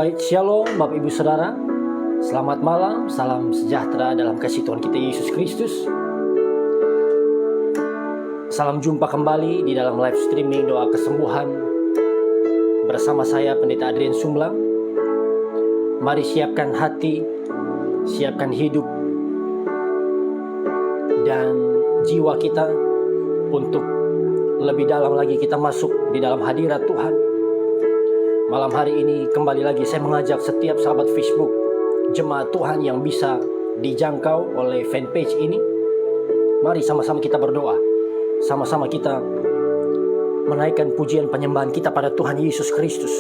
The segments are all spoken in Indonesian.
Baik, Shalom Bapak Ibu Saudara. Selamat malam, salam sejahtera dalam kasih Tuhan kita Yesus Kristus. Salam jumpa kembali di dalam live streaming doa kesembuhan bersama saya Pendeta Adrian Sumlang. Mari siapkan hati, siapkan hidup dan jiwa kita untuk lebih dalam lagi kita masuk di dalam hadirat Tuhan. Malam hari ini kembali lagi saya mengajak setiap sahabat Facebook Jemaat Tuhan yang bisa dijangkau oleh fanpage ini. Mari sama-sama kita berdoa, sama-sama kita menaikkan pujian penyembahan kita pada Tuhan Yesus Kristus.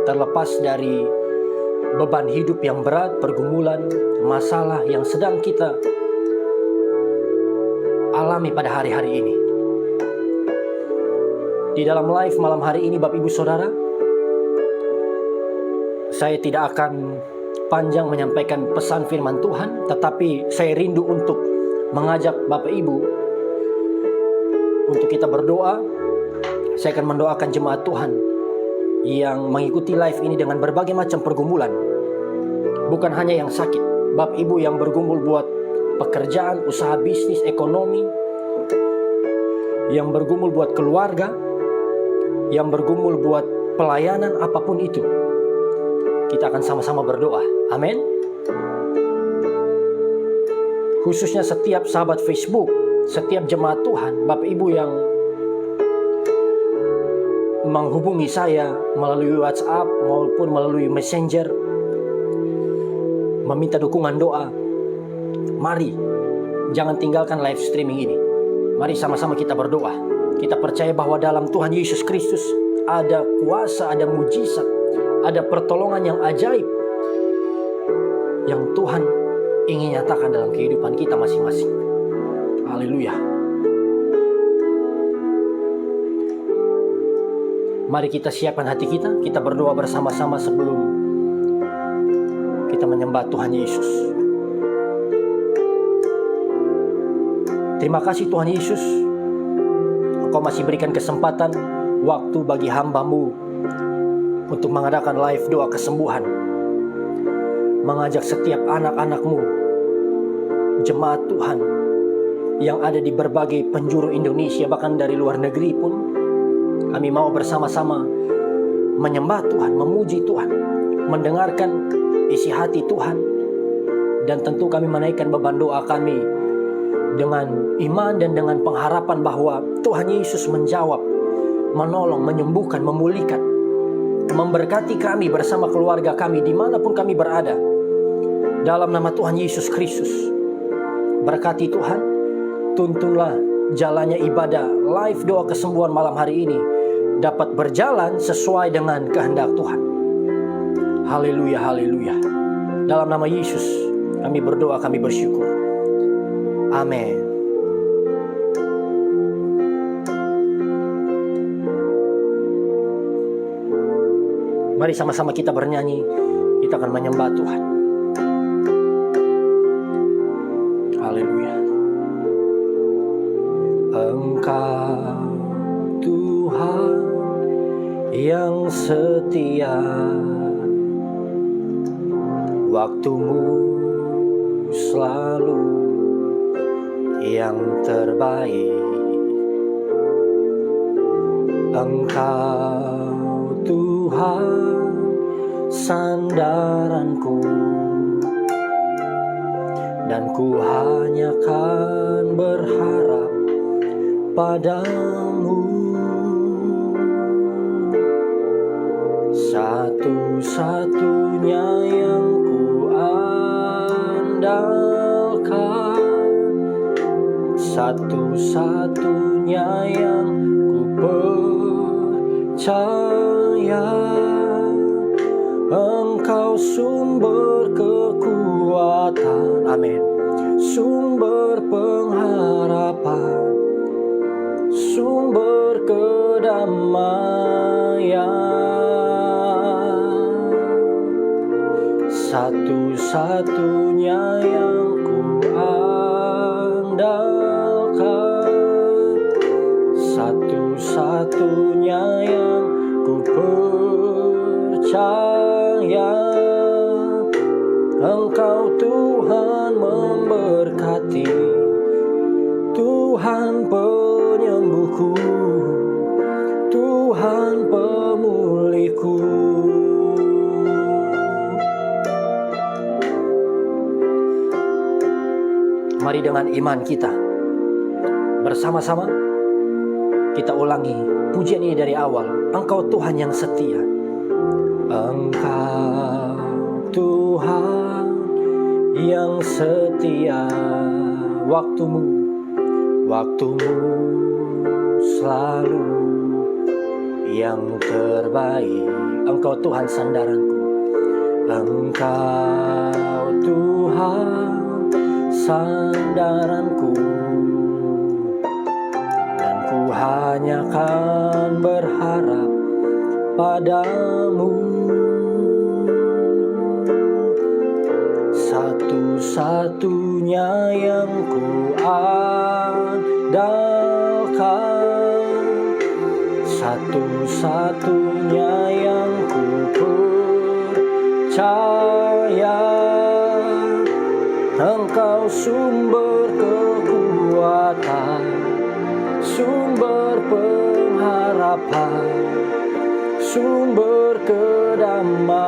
Terlepas dari beban hidup yang berat, pergumulan, masalah yang sedang kita alami pada hari-hari ini. Di dalam live malam hari ini Bapak Ibu Saudara, saya tidak akan panjang menyampaikan pesan firman Tuhan, tetapi saya rindu untuk mengajak Bapak Ibu untuk kita berdoa. Saya akan mendoakan jemaat Tuhan yang mengikuti live ini dengan berbagai macam pergumulan. Bukan hanya yang sakit, Bapak Ibu yang bergumul buat pekerjaan, usaha bisnis, ekonomi, yang bergumul buat keluarga, yang bergumul buat pelayanan, apapun itu. Kita akan sama-sama berdoa. Amin. Khususnya setiap sahabat Facebook, setiap jemaat Tuhan, Bapak Ibu yang menghubungi saya melalui WhatsApp maupun melalui Messenger, meminta dukungan doa. Mari, jangan tinggalkan live streaming ini. Mari sama-sama kita berdoa. Kita percaya bahwa dalam Tuhan Yesus Kristus ada kuasa, ada mujizat, ada pertolongan yang ajaib yang Tuhan ingin nyatakan dalam kehidupan kita masing-masing. Haleluya. Mari kita siapkan hati kita, kita berdoa bersama-sama sebelum kita menyembah Tuhan Yesus. Terima kasih Tuhan Yesus, Engkau masih berikan kesempatan, waktu bagi hamba-Mu untuk mengadakan live doa kesembuhan. Mengajak setiap anak-anak-Mu, jemaat Tuhan yang ada di berbagai penjuru Indonesia, bahkan dari luar negeri pun, kami mau bersama-sama menyembah Tuhan, memuji Tuhan, mendengarkan isi hati Tuhan. Dan tentu kami menaikkan beban doa kami dengan iman dan dengan pengharapan bahwa Tuhan Yesus menjawab, menolong, menyembuhkan, memulihkan, memberkati kami bersama keluarga kami dimanapun kami berada. Dalam nama Tuhan Yesus Kristus, berkati Tuhan, tuntunlah jalannya ibadah live doa kesembuhan malam hari ini dapat berjalan sesuai dengan kehendak Tuhan. Haleluya, haleluya. Dalam nama Yesus kami berdoa, kami bersyukur. Amin. Mari sama-sama kita bernyanyi, kita akan menyembah Tuhan. Haleluya. Engkau Tuhan yang setia, waktumu selalu yang terbaik. Engkau Tuhan sandaranku, dan ku hanya kan berharap padamu. Satu-satunya yang ku andalkan, satu-satunya yang ku percaya. Engkau sumber kekuatan, amin, sumber pengharapan, sumber kedamaian. Satu-satunya yang ku andalkan, satu-satunya yang ku percaya. Tuhan penyembuhku, Tuhan pemulihku. Mari dengan iman kita bersama-sama kita ulangi pujian ini dari awal. Engkau Tuhan yang setia, Engkau Tuhan yang setia. Waktumu selalu yang terbaik. Engkau Tuhan sandaranku, Engkau Tuhan sandaranku, dan ku hanya akan berharap padamu. Satu-satunya yang ku andalkan, satu-satunya yang ku percaya. Engkau sumber kekuatan, sumber pengharapan, sumber kedamaian.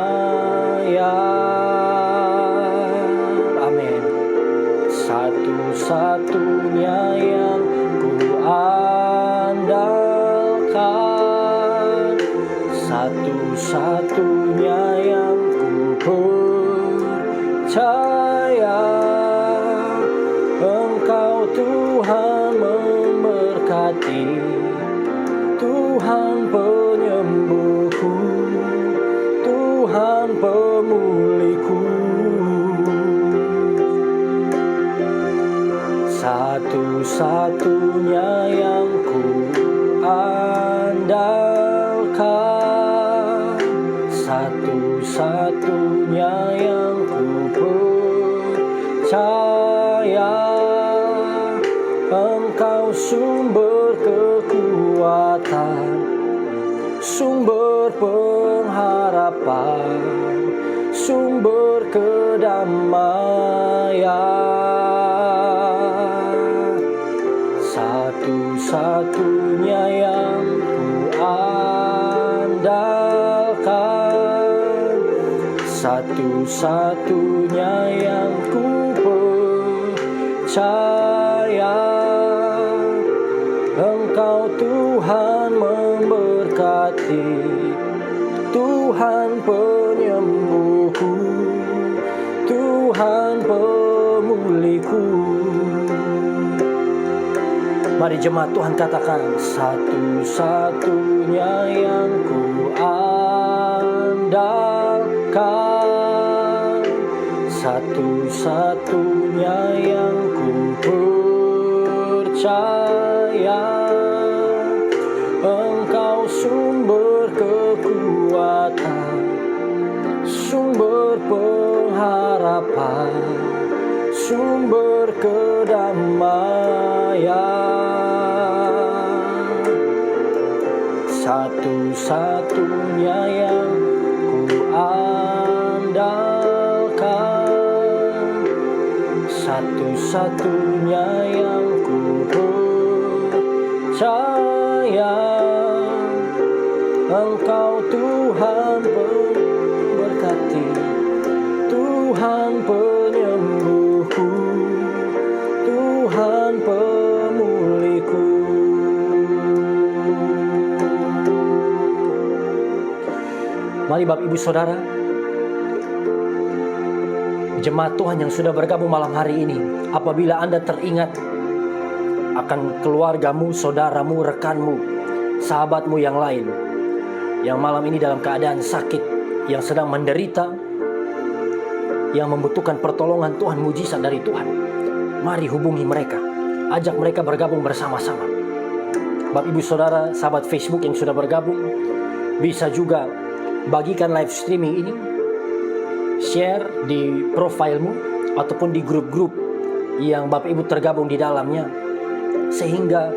Amin. Satu-satunya yang ku andalkan, satu-satunya yang ku percaya. Engkau Tuhan memberkati, Tuhan penyembuhku, Tuhan pemulihku. Satu-satunya yang ku andalkan, satu-satunya yang ku percaya. Engkau sumber kekuatan, sumber pengharapan, sumber kedamaian. Satu-satunya yang ku andalkan, satu-satunya yang ku percaya. Engkau Tuhan memberkati, Tuhan penyembuhku, Tuhan pemulihku. Mari jemaat Tuhan katakan, satu-satunya yang ku andalkan, satu-satunya yang ku percaya. Engkau sumber kekuatan, sumber pengharapan, sumber kedamaian. Satu-satunya yang ku andalkan, satu-satunya yang ku percaya. Engkau Tuhan memberkati, Tuhan penyembuhku, Tuhan pemulihku. Mari Bapak Ibu Saudara, jemaat Tuhan yang sudah bergabung malam hari ini, apabila Anda teringat akan keluargamu, saudaramu, rekanmu, sahabatmu yang lain, yang malam ini dalam keadaan sakit, yang sedang menderita, yang membutuhkan pertolongan Tuhan, mujizat dari Tuhan, mari hubungi mereka, ajak mereka bergabung bersama-sama. Bapak Ibu Saudara, sahabat Facebook yang sudah bergabung, bisa juga bagikan live streaming ini, share di profilmu ataupun di grup-grup yang Bapak Ibu tergabung di dalamnya, sehingga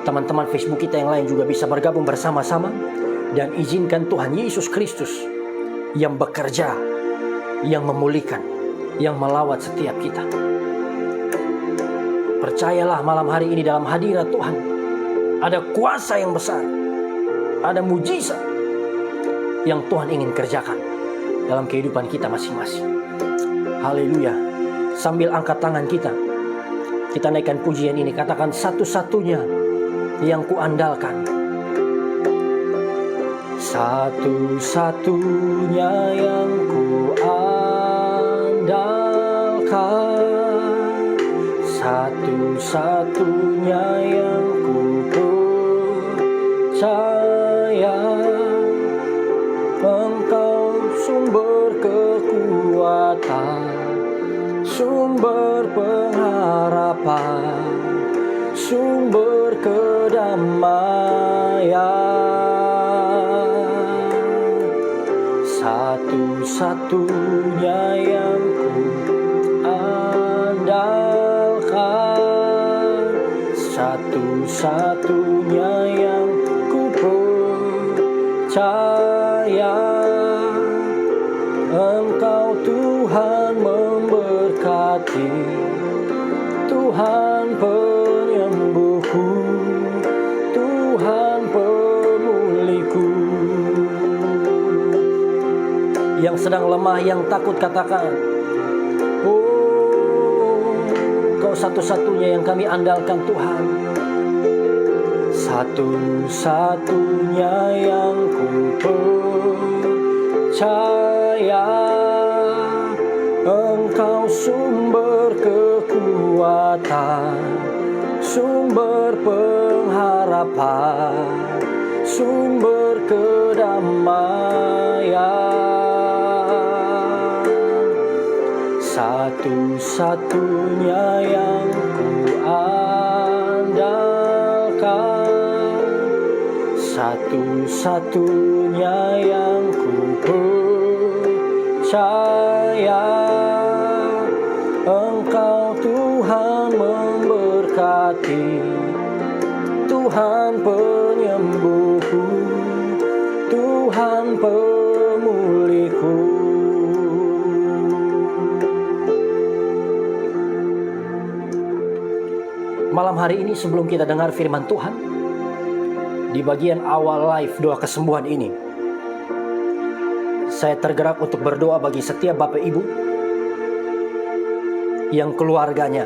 teman-teman Facebook kita yang lain juga bisa bergabung bersama-sama. Dan izinkan Tuhan Yesus Kristus yang bekerja, yang memulihkan, yang melawat setiap kita. Percayalah malam hari ini dalam hadirat Tuhan ada kuasa yang besar, ada mujizat yang Tuhan ingin kerjakan dalam kehidupan kita masing-masing. Haleluya. Sambil angkat tangan kita naikkan pujian ini. Katakan, satu-satunya yang kuandalkan. Satu-satunya yang kuandalkan, satu-satunya yang kupercaya, Engkau sumber kekuatan, sumber pengharapan, sumber kedamaian. Satu-satunya yang kuandalkan, satu-satunya yang kupercaya, Engkau Tuhan memberkati, Tuhan penyembuhku, Tuhan pemulihku. Yang sedang lemah, yang takut, katakan, oh, Kau satu-satunya yang kami andalkan Tuhan. Satu-satunya yang kupercaya, Engkau sumber kekuatan, sumber pengharapan, sumber kedamaian. Satu-satunya yang kuandalkan, satu-satunya yang kupercaya, Engkau Tuhan memberkati, Tuhan penyembuhku, Tuhan pemulihku. Malam hari ini sebelum kita dengar firman Tuhan, di bagian awal live doa kesembuhan ini, saya tergerak untuk berdoa bagi setiap Bapak Ibu yang keluarganya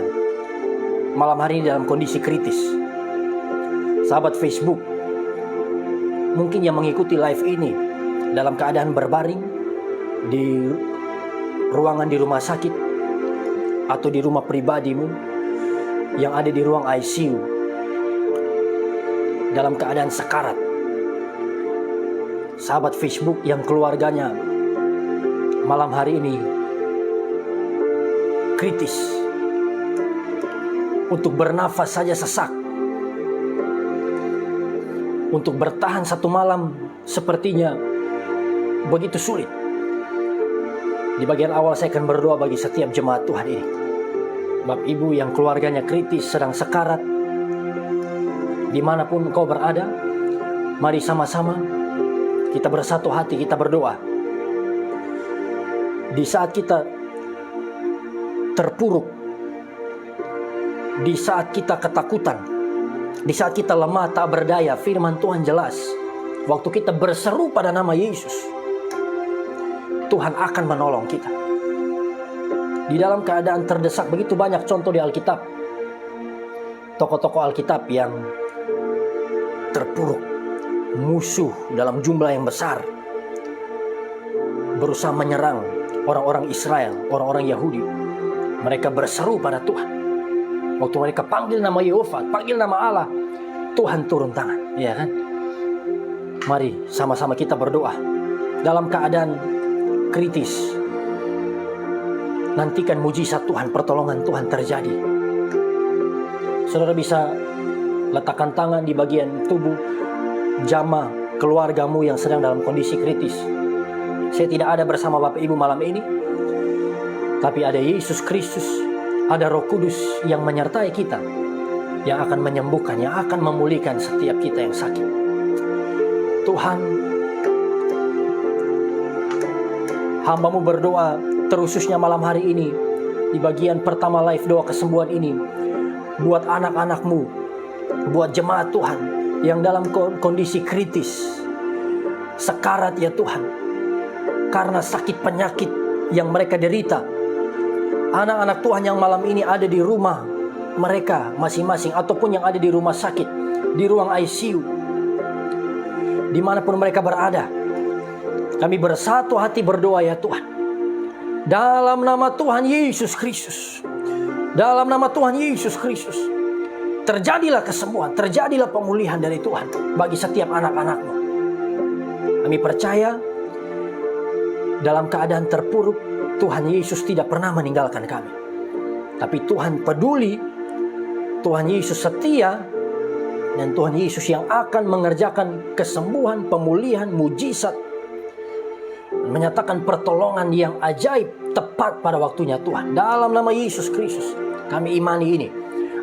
malam hari ini dalam kondisi kritis. Sahabat Facebook, mungkin yang mengikuti live ini dalam keadaan berbaring di ruangan di rumah sakit atau di rumah pribadimu, yang ada di ruang ICU dalam keadaan sekarat. Sahabat Facebook yang keluarganya malam hari ini kritis, untuk bernafas saja sesak, untuk bertahan satu malam sepertinya begitu sulit. Di bagian awal saya akan berdoa bagi setiap jemaat Tuhan ini. Bapak Ibu yang keluarganya kritis, sedang sekarat, dimanapun kau berada, mari sama-sama kita bersatu hati, kita berdoa. Di saat kita terpuruk, di saat kita ketakutan, di saat kita lemah tak berdaya, firman Tuhan jelas, waktu kita berseru pada nama Yesus, Tuhan akan menolong kita. Di dalam keadaan terdesak, begitu banyak contoh di Alkitab, tokoh-tokoh Alkitab yang terpuruk, musuh dalam jumlah yang besar berusaha menyerang orang-orang Israel, orang-orang Yahudi. Mereka berseru pada Tuhan. Waktu mereka panggil nama Yehova, panggil nama Allah, Tuhan turun tangan, ya kan? Mari sama-sama kita berdoa dalam keadaan kritis. Nantikan mujizat Tuhan, pertolongan Tuhan terjadi. Saudara bisa letakkan tangan di bagian tubuh jamaah keluargamu yang sedang dalam kondisi kritis. Saya tidak ada bersama Bapak Ibu malam ini, tapi ada Yesus Kristus, ada Roh Kudus yang menyertai kita, yang akan menyembuhkan, yang akan memulihkan setiap kita yang sakit. Tuhan, hamba-Mu berdoa terususnya malam hari ini, di bagian pertama live doa kesembuhan ini, buat anak-anak-Mu, buat jemaat Tuhan yang dalam kondisi kritis, sekarat ya Tuhan, karena sakit penyakit yang mereka derita. Anak-anak Tuhan yang malam ini ada di rumah mereka masing-masing, ataupun yang ada di rumah sakit, di ruang ICU, dimanapun mereka berada, kami bersatu hati berdoa ya Tuhan, dalam nama Tuhan Yesus Kristus, dalam nama Tuhan Yesus Kristus, terjadilah kesembuhan, terjadilah pemulihan dari Tuhan bagi setiap anak-anak-Mu. Kami percaya dalam keadaan terpuruk, Tuhan Yesus tidak pernah meninggalkan kami. Tapi Tuhan peduli, Tuhan Yesus setia, dan Tuhan Yesus yang akan mengerjakan kesembuhan, pemulihan, mujizat, menyatakan pertolongan yang ajaib tepat pada waktunya Tuhan. Dalam nama Yesus Kristus, kami imani ini,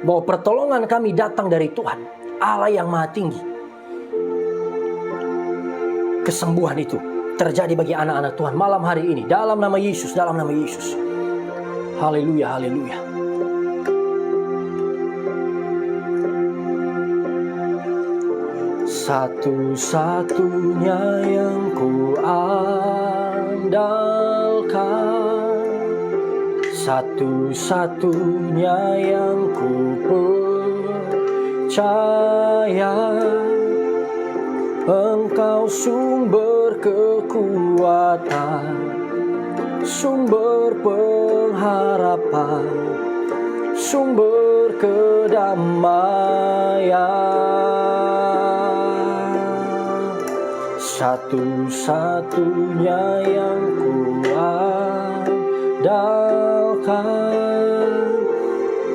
bahwa pertolongan kami datang dari Tuhan, Allah yang Maha Tinggi. Kesembuhan itu terjadi bagi anak-anak Tuhan malam hari ini, dalam nama Yesus, dalam nama Yesus. Haleluya, haleluya. Satu-satunya yang ku andalkan, satu-satunya yang ku percaya, Engkau sumber kekuatan, sumber pengharapan, sumber kedamaian. Satu-satunya yang ku andalkan,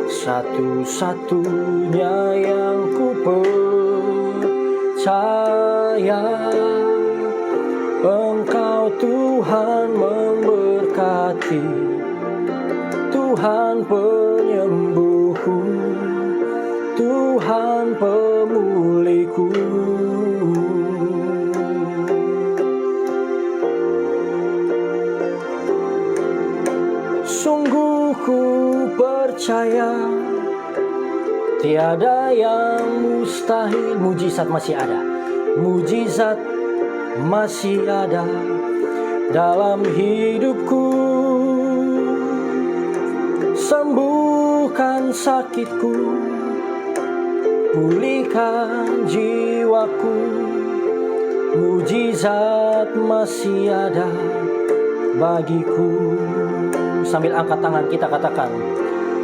satu-satunya yang ku percaya, Engkau Tuhan memberkati, Tuhan penyembuhku, Tuhan pemulihku. Sungguh ku percaya, tiada yang mustahil. Mujizat masih ada, mujizat masih ada dalam hidupku. Sembuhkan sakitku, pulihkan jiwaku. Mujizat masih ada bagiku. Sambil angkat tangan kita katakan,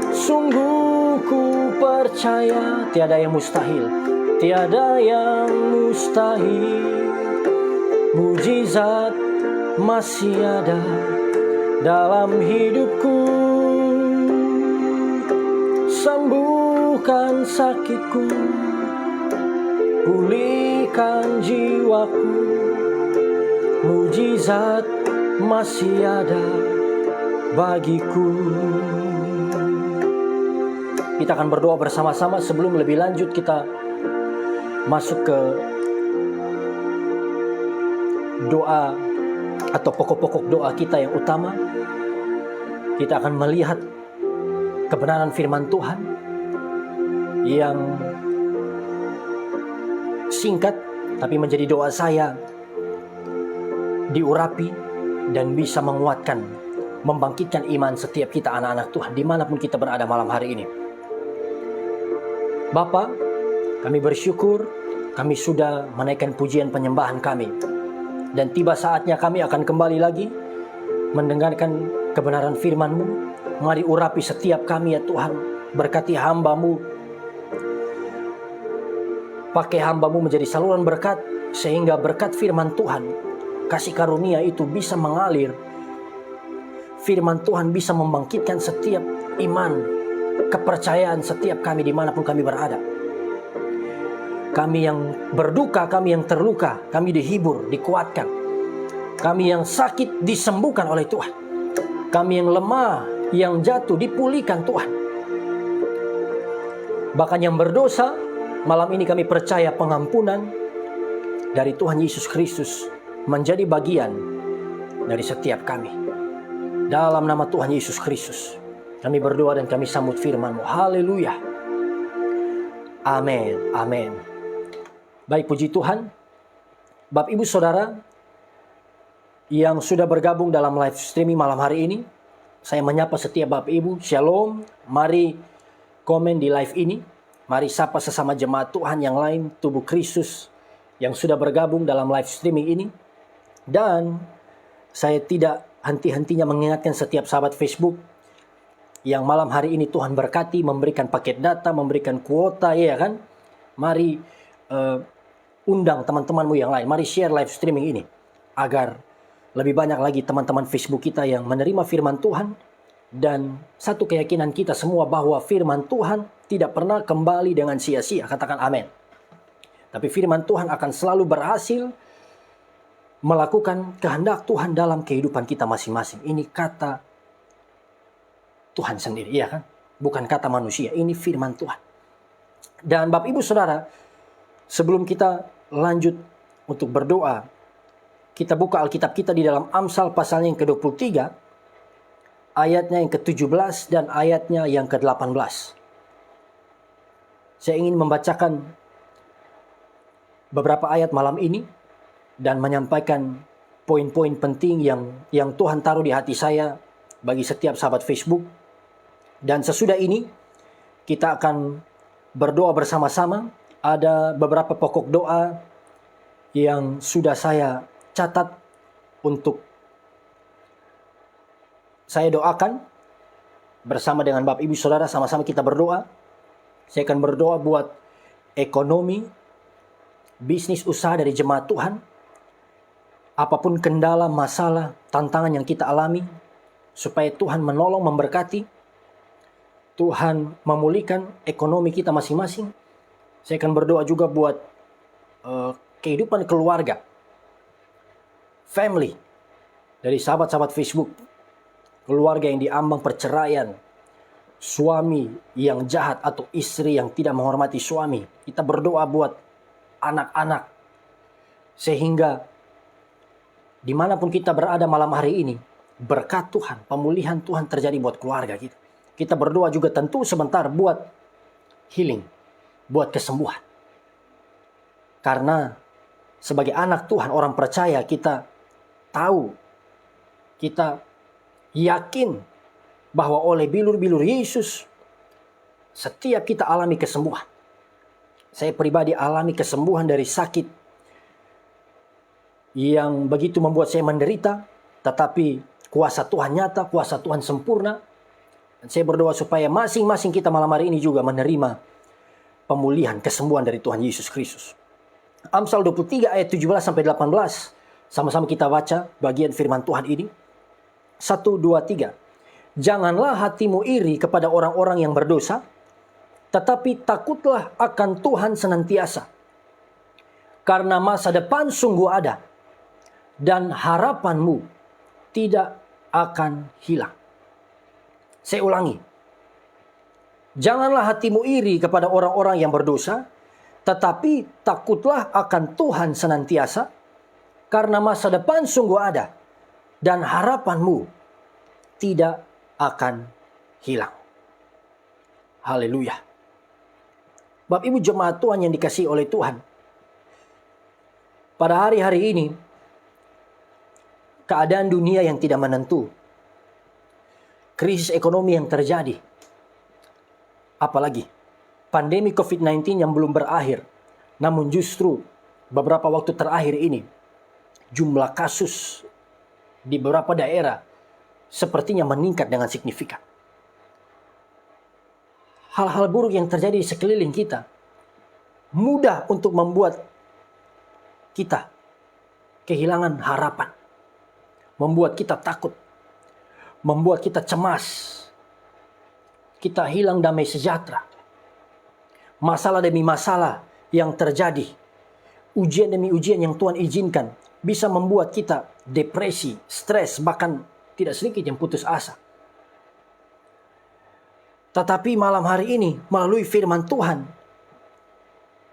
sungguh ku percaya, tiada yang mustahil, tiada yang mustahil. Mujizat masih ada dalam hidupku. Sembuhkan sakitku, pulihkan jiwaku. Mujizat masih ada bagiku. Kita akan berdoa bersama-sama. Sebelum lebih lanjut kita masuk ke doa atau pokok-pokok doa kita yang utama, kita akan melihat kebenaran firman Tuhan yang singkat tapi menjadi doa saya, diurapi dan bisa menguatkan, membangkitkan iman setiap kita anak-anak Tuhan dimanapun kita berada malam hari ini. Bapa, kami bersyukur kami sudah menaikkan pujian penyembahan kami, dan tiba saatnya kami akan kembali lagi mendengarkan kebenaran firman-Mu. Mari urapi setiap kami ya Tuhan, berkati hamba-Mu, pakai hamba-Mu menjadi saluran berkat, sehingga berkat firman Tuhan, kasih karunia itu bisa mengalir. Firman Tuhan bisa membangkitkan setiap iman, kepercayaan setiap kami dimanapun kami berada. Kami yang berduka, kami yang terluka, kami dihibur, dikuatkan. Kami yang sakit disembuhkan oleh Tuhan. Kami yang lemah, yang jatuh dipulihkan Tuhan. Bahkan yang berdosa, malam ini kami percaya pengampunan dari Tuhan Yesus Kristus menjadi bagian dari setiap kami. Dalam nama Tuhan Yesus Kristus, kami berdoa dan kami sambut firman-Mu. Haleluya. Amin. Amin. Baik, puji Tuhan. Bapak Ibu Saudara yang sudah bergabung dalam live streaming malam hari ini, saya menyapa setiap Bapak Ibu. Shalom. Mari komen di live ini. Mari sapa sesama jemaat Tuhan yang lain, tubuh Kristus yang sudah bergabung dalam live streaming ini. Dan saya tidak henti-hentinya mengingatkan setiap sahabat Facebook yang malam hari ini Tuhan berkati, memberikan paket data, memberikan kuota, ya kan? Mari undang teman-temanmu yang lain. Mari share live streaming ini agar lebih banyak lagi teman-teman Facebook kita yang menerima firman Tuhan. Dan satu keyakinan kita semua bahwa firman Tuhan tidak pernah kembali dengan sia-sia. Katakan amin. Tapi firman Tuhan akan selalu berhasil melakukan kehendak Tuhan dalam kehidupan kita masing-masing. Ini kata Tuhan sendiri, ya kan? Bukan kata manusia, ini firman Tuhan. Dan Bapak Ibu Saudara, sebelum kita lanjut untuk berdoa, kita buka Alkitab kita di dalam Amsal pasalnya yang ke-23, ayatnya yang ke-17 dan ayatnya yang ke-18. Saya ingin membacakan beberapa ayat malam ini dan menyampaikan poin-poin penting yang Tuhan taruh di hati saya bagi setiap sahabat Facebook. Dan sesudah ini kita akan berdoa bersama-sama. Ada beberapa pokok doa yang sudah saya catat untuk saya doakan bersama dengan Bapak Ibu Saudara. Sama-sama kita berdoa. Saya akan berdoa buat ekonomi, bisnis usaha dari jemaat Tuhan. Apapun kendala, masalah, tantangan yang kita alami, supaya Tuhan menolong, memberkati, Tuhan memulihkan ekonomi kita masing-masing. Saya akan berdoa juga buat kehidupan keluarga, family, dari sahabat-sahabat Facebook, keluarga yang diambang perceraian, suami yang jahat atau istri yang tidak menghormati suami. Kita berdoa buat anak-anak, sehingga dimanapun kita berada malam hari ini, berkat Tuhan, pemulihan Tuhan terjadi buat keluarga kita. Kita berdoa juga tentu sebentar buat healing, buat kesembuhan. Karena sebagai anak Tuhan, orang percaya, kita tahu, kita yakin bahwa oleh bilur-bilur Yesus, setiap kita alami kesembuhan. Saya pribadi alami kesembuhan dari sakit yang begitu membuat saya menderita, tetapi kuasa Tuhan nyata, kuasa Tuhan sempurna. Dan saya berdoa supaya masing-masing kita malam hari ini juga menerima pemulihan, kesembuhan dari Tuhan Yesus Kristus. Amsal 23 ayat 17 sampai 18. Sama-sama kita baca bagian firman Tuhan ini. 1, 2, 3. Janganlah hatimu iri kepada orang-orang yang berdosa, tetapi takutlah akan Tuhan senantiasa. Karena masa depan sungguh ada, dan harapanmu tidak akan hilang. Saya ulangi. Janganlah hatimu iri kepada orang-orang yang berdosa, tetapi takutlah akan Tuhan senantiasa, karena masa depan sungguh ada, dan harapanmu tidak akan hilang. Haleluya. Bapak Ibu jemaat Tuhan yang dikasihi oleh Tuhan, pada hari-hari ini, keadaan dunia yang tidak menentu, krisis ekonomi yang terjadi, apalagi pandemi COVID-19 yang belum berakhir, namun justru beberapa waktu terakhir ini, jumlah kasus di beberapa daerah sepertinya meningkat dengan signifikan. Hal-hal buruk yang terjadi di sekeliling kita mudah untuk membuat kita kehilangan harapan, membuat kita takut, membuat kita cemas, kita hilang damai sejahtera. Masalah demi masalah yang terjadi, ujian demi ujian yang Tuhan izinkan, bisa membuat kita depresi, stres, bahkan tidak sedikit yang putus asa. Tetapi malam hari ini, melalui firman Tuhan,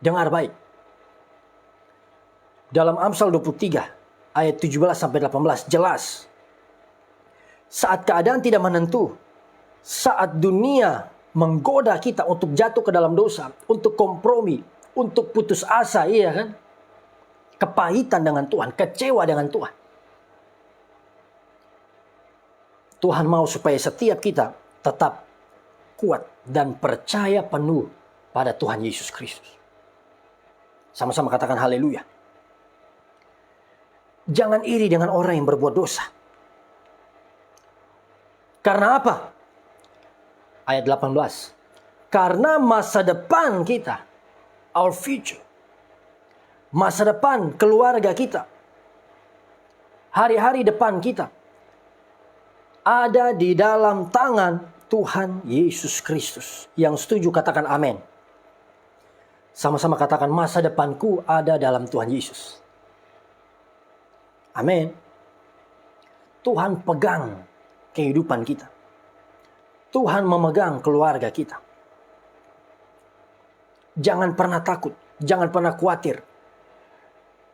dengar baik. Dalam Amsal 23, ayat 17-18 jelas. Saat keadaan tidak menentu, saat dunia menggoda kita untuk jatuh ke dalam dosa, untuk kompromi, untuk putus asa, iya kan? Kepahitan dengan Tuhan, kecewa dengan Tuhan. Tuhan mau supaya setiap kita tetap kuat dan percaya penuh pada Tuhan Yesus Kristus. Sama-sama katakan haleluya. Jangan iri dengan orang yang berbuat dosa. Karena apa? Ayat 18. Karena masa depan kita, our future, masa depan keluarga kita, hari-hari depan kita, ada di dalam tangan Tuhan Yesus Kristus. Yang setuju katakan amin. Sama-sama katakan masa depanku ada dalam Tuhan Yesus. Amin. Tuhan pegang kehidupan kita. Tuhan memegang keluarga kita. Jangan pernah takut, jangan pernah khawatir.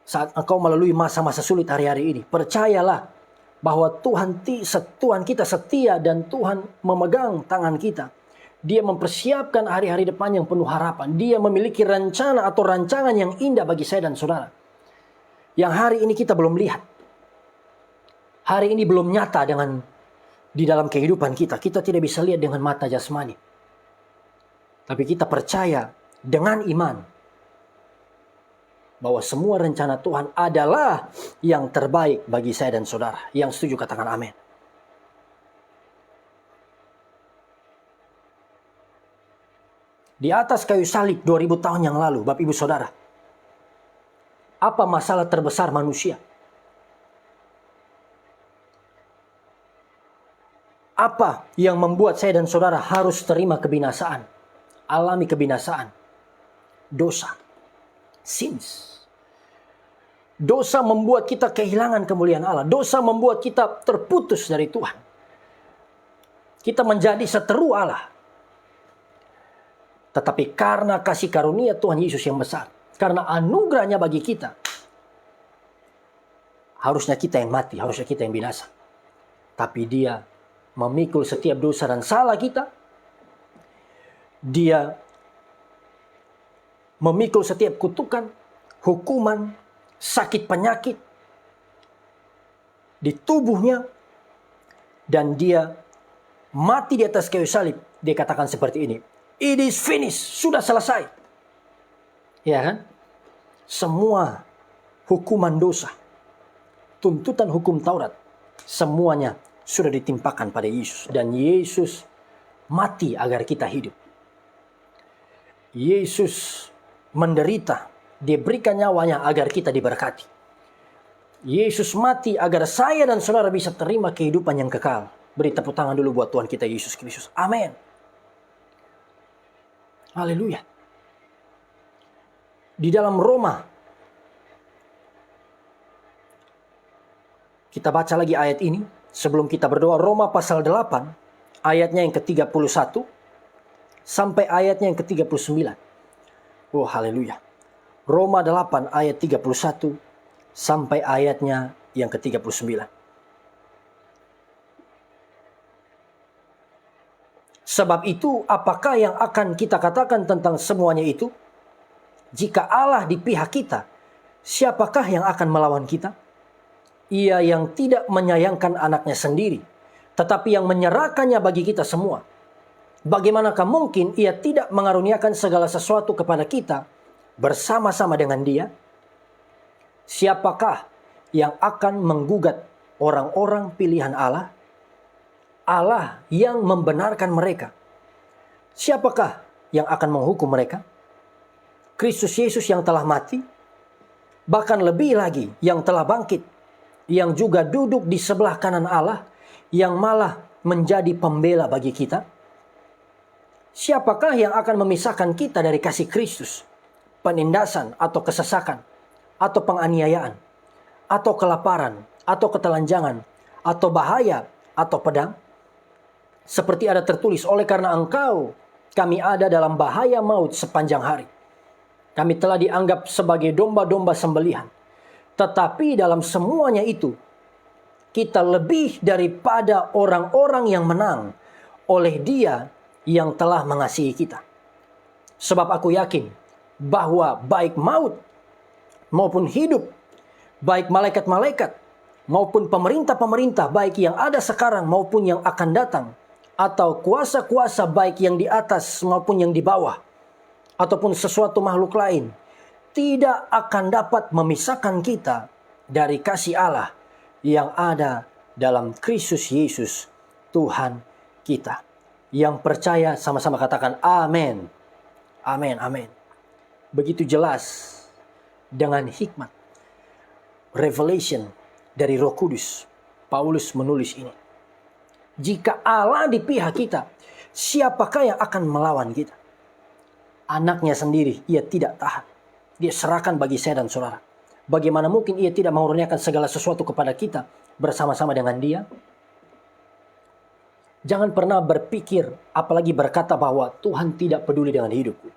Saat engkau melalui masa-masa sulit hari-hari ini, percayalah bahwa Tuhan kita setia dan Tuhan memegang tangan kita. Dia mempersiapkan hari-hari depan yang penuh harapan. Dia memiliki rencana atau rancangan yang indah bagi saya dan saudara. Yang hari ini kita belum lihat. Hari ini belum nyata di dalam kehidupan kita. Kita tidak bisa lihat dengan mata jasmani. Tapi kita percaya dengan iman bahwa semua rencana Tuhan adalah yang terbaik bagi saya dan saudara. Yang setuju katakan amin. Di atas kayu salib 2000 tahun yang lalu, Bapak Ibu Saudara, apa masalah terbesar manusia? Apa yang membuat saya dan saudara harus terima kebinasaan? Alami kebinasaan. Dosa. Sins. Dosa membuat kita kehilangan kemuliaan Allah. Dosa membuat kita terputus dari Tuhan. Kita menjadi seteru Allah. Tetapi karena kasih karunia Tuhan Yesus yang besar, karena anugerahnya bagi kita, harusnya kita yang mati, harusnya kita yang binasa. Tapi Dia memikul setiap dosa dan salah kita. Dia memikul setiap kutukan, hukuman, sakit penyakit di tubuhnya. Dan Dia mati di atas kayu salib. Dia katakan seperti ini. It is finished. Sudah selesai. Ya kan? Semua hukuman dosa, tuntutan hukum Taurat, semuanya sudah ditimpakan pada Yesus. Dan Yesus mati agar kita hidup. Yesus menderita. Dia berikan nyawanya agar kita diberkati. Yesus mati agar saya dan saudara bisa terima kehidupan yang kekal. Beri tepuk tangan dulu buat Tuhan kita Yesus Kristus. Amin. Haleluya. Di dalam Roma, kita baca lagi ayat ini sebelum kita berdoa. Roma pasal 8 ayatnya yang ke-31 sampai ayatnya yang ke-39. Oh haleluya. Roma 8 ayat 31 sampai ayatnya yang ke-39. Sebab itu, apakah yang akan kita katakan tentang semuanya itu? Jika Allah di pihak kita, siapakah yang akan melawan kita? Ia yang tidak menyayangkan anaknya sendiri, tetapi yang menyerahkannya bagi kita semua. Bagaimanakah mungkin Ia tidak mengaruniakan segala sesuatu kepada kita bersama-sama dengan Dia? Siapakah yang akan menggugat orang-orang pilihan Allah? Allah yang membenarkan mereka. Siapakah yang akan menghukum mereka? Kristus Yesus yang telah mati, bahkan lebih lagi yang telah bangkit, yang juga duduk di sebelah kanan Allah, yang malah menjadi pembela bagi kita. Siapakah yang akan memisahkan kita dari kasih Kristus? Penindasan atau kesesakan, atau penganiayaan, atau kelaparan, atau ketelanjangan, atau bahaya, atau pedang? Seperti ada tertulis, oleh karena Engkau, kami ada dalam bahaya maut sepanjang hari. Kami telah dianggap sebagai domba-domba sembelihan. Tetapi dalam semuanya itu, kita lebih daripada orang-orang yang menang oleh Dia yang telah mengasihi kita. Sebab aku yakin bahwa baik maut maupun hidup, baik malaikat-malaikat maupun pemerintah-pemerintah, baik yang ada sekarang maupun yang akan datang, atau kuasa-kuasa baik yang di atas maupun yang di bawah, ataupun sesuatu makhluk lain, tidak akan dapat memisahkan kita dari kasih Allah yang ada dalam Kristus Yesus Tuhan kita. Yang percaya sama-sama katakan amin. Amin, amin. Begitu jelas dengan hikmat revelation dari Roh Kudus, Paulus menulis ini. Jika Allah di pihak kita, siapakah yang akan melawan kita? Anaknya sendiri ia tidak tahan. Dia serahkan bagi saya dan saudara. Bagaimana mungkin ia tidak mengurniakan segala sesuatu kepada kita bersama-sama dengan dia? Jangan pernah berpikir, apalagi berkata bahwa Tuhan tidak peduli dengan hidupku.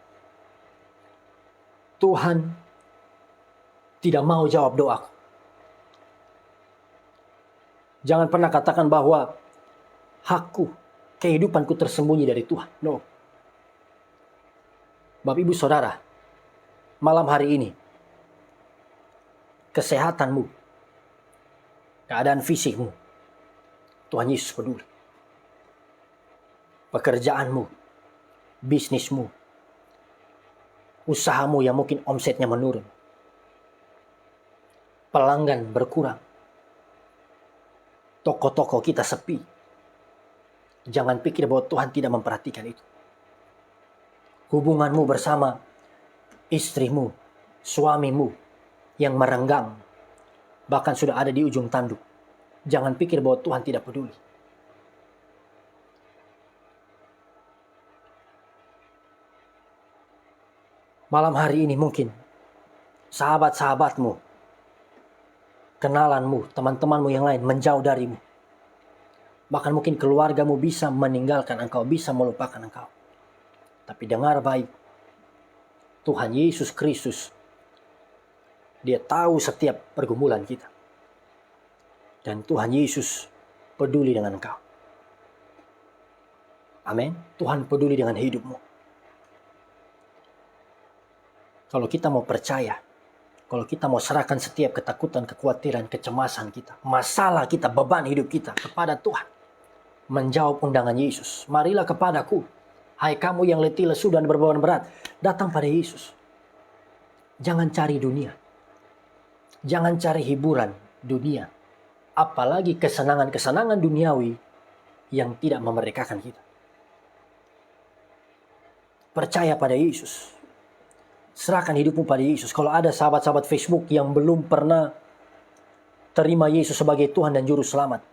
Tuhan tidak mau jawab doaku. Jangan pernah katakan bahwa hakku, kehidupanku tersembunyi dari Tuhan. No. Bapak Ibu Saudara, malam hari ini, kesehatanmu, keadaan fisikmu, Tuhan Yesus peduli. Pekerjaanmu, bisnismu, usahamu yang mungkin omsetnya menurun, pelanggan berkurang, toko-toko kita sepi. Jangan pikir bahwa Tuhan tidak memperhatikan itu. Hubunganmu bersama istrimu, suamimu yang merenggang, bahkan sudah ada di ujung tanduk. Jangan pikir bahwa Tuhan tidak peduli. Malam hari ini mungkin sahabat-sahabatmu, kenalanmu, teman-temanmu yang lain menjauh darimu. Bahkan mungkin keluargamu bisa meninggalkan engkau, bisa melupakan engkau. Tapi dengar baik, Tuhan Yesus Kristus, Dia tahu setiap pergumulan kita. Dan Tuhan Yesus peduli dengan engkau. Amin. Tuhan peduli dengan hidupmu. Kalau kita mau percaya, kalau kita mau serahkan setiap ketakutan, kekhawatiran, kecemasan kita, masalah kita, beban hidup kita kepada Tuhan. Menjawab undangan Yesus. Marilah kepadaku, hai kamu yang letih, lesu, dan berbeban berat. Datang pada Yesus. Jangan cari dunia. Jangan cari hiburan dunia. Apalagi kesenangan-kesenangan duniawi yang tidak memerdekakan kita. Percaya pada Yesus. Serahkan hidupmu pada Yesus. Kalau ada sahabat-sahabat Facebook yang belum pernah terima Yesus sebagai Tuhan dan Juru Selamat,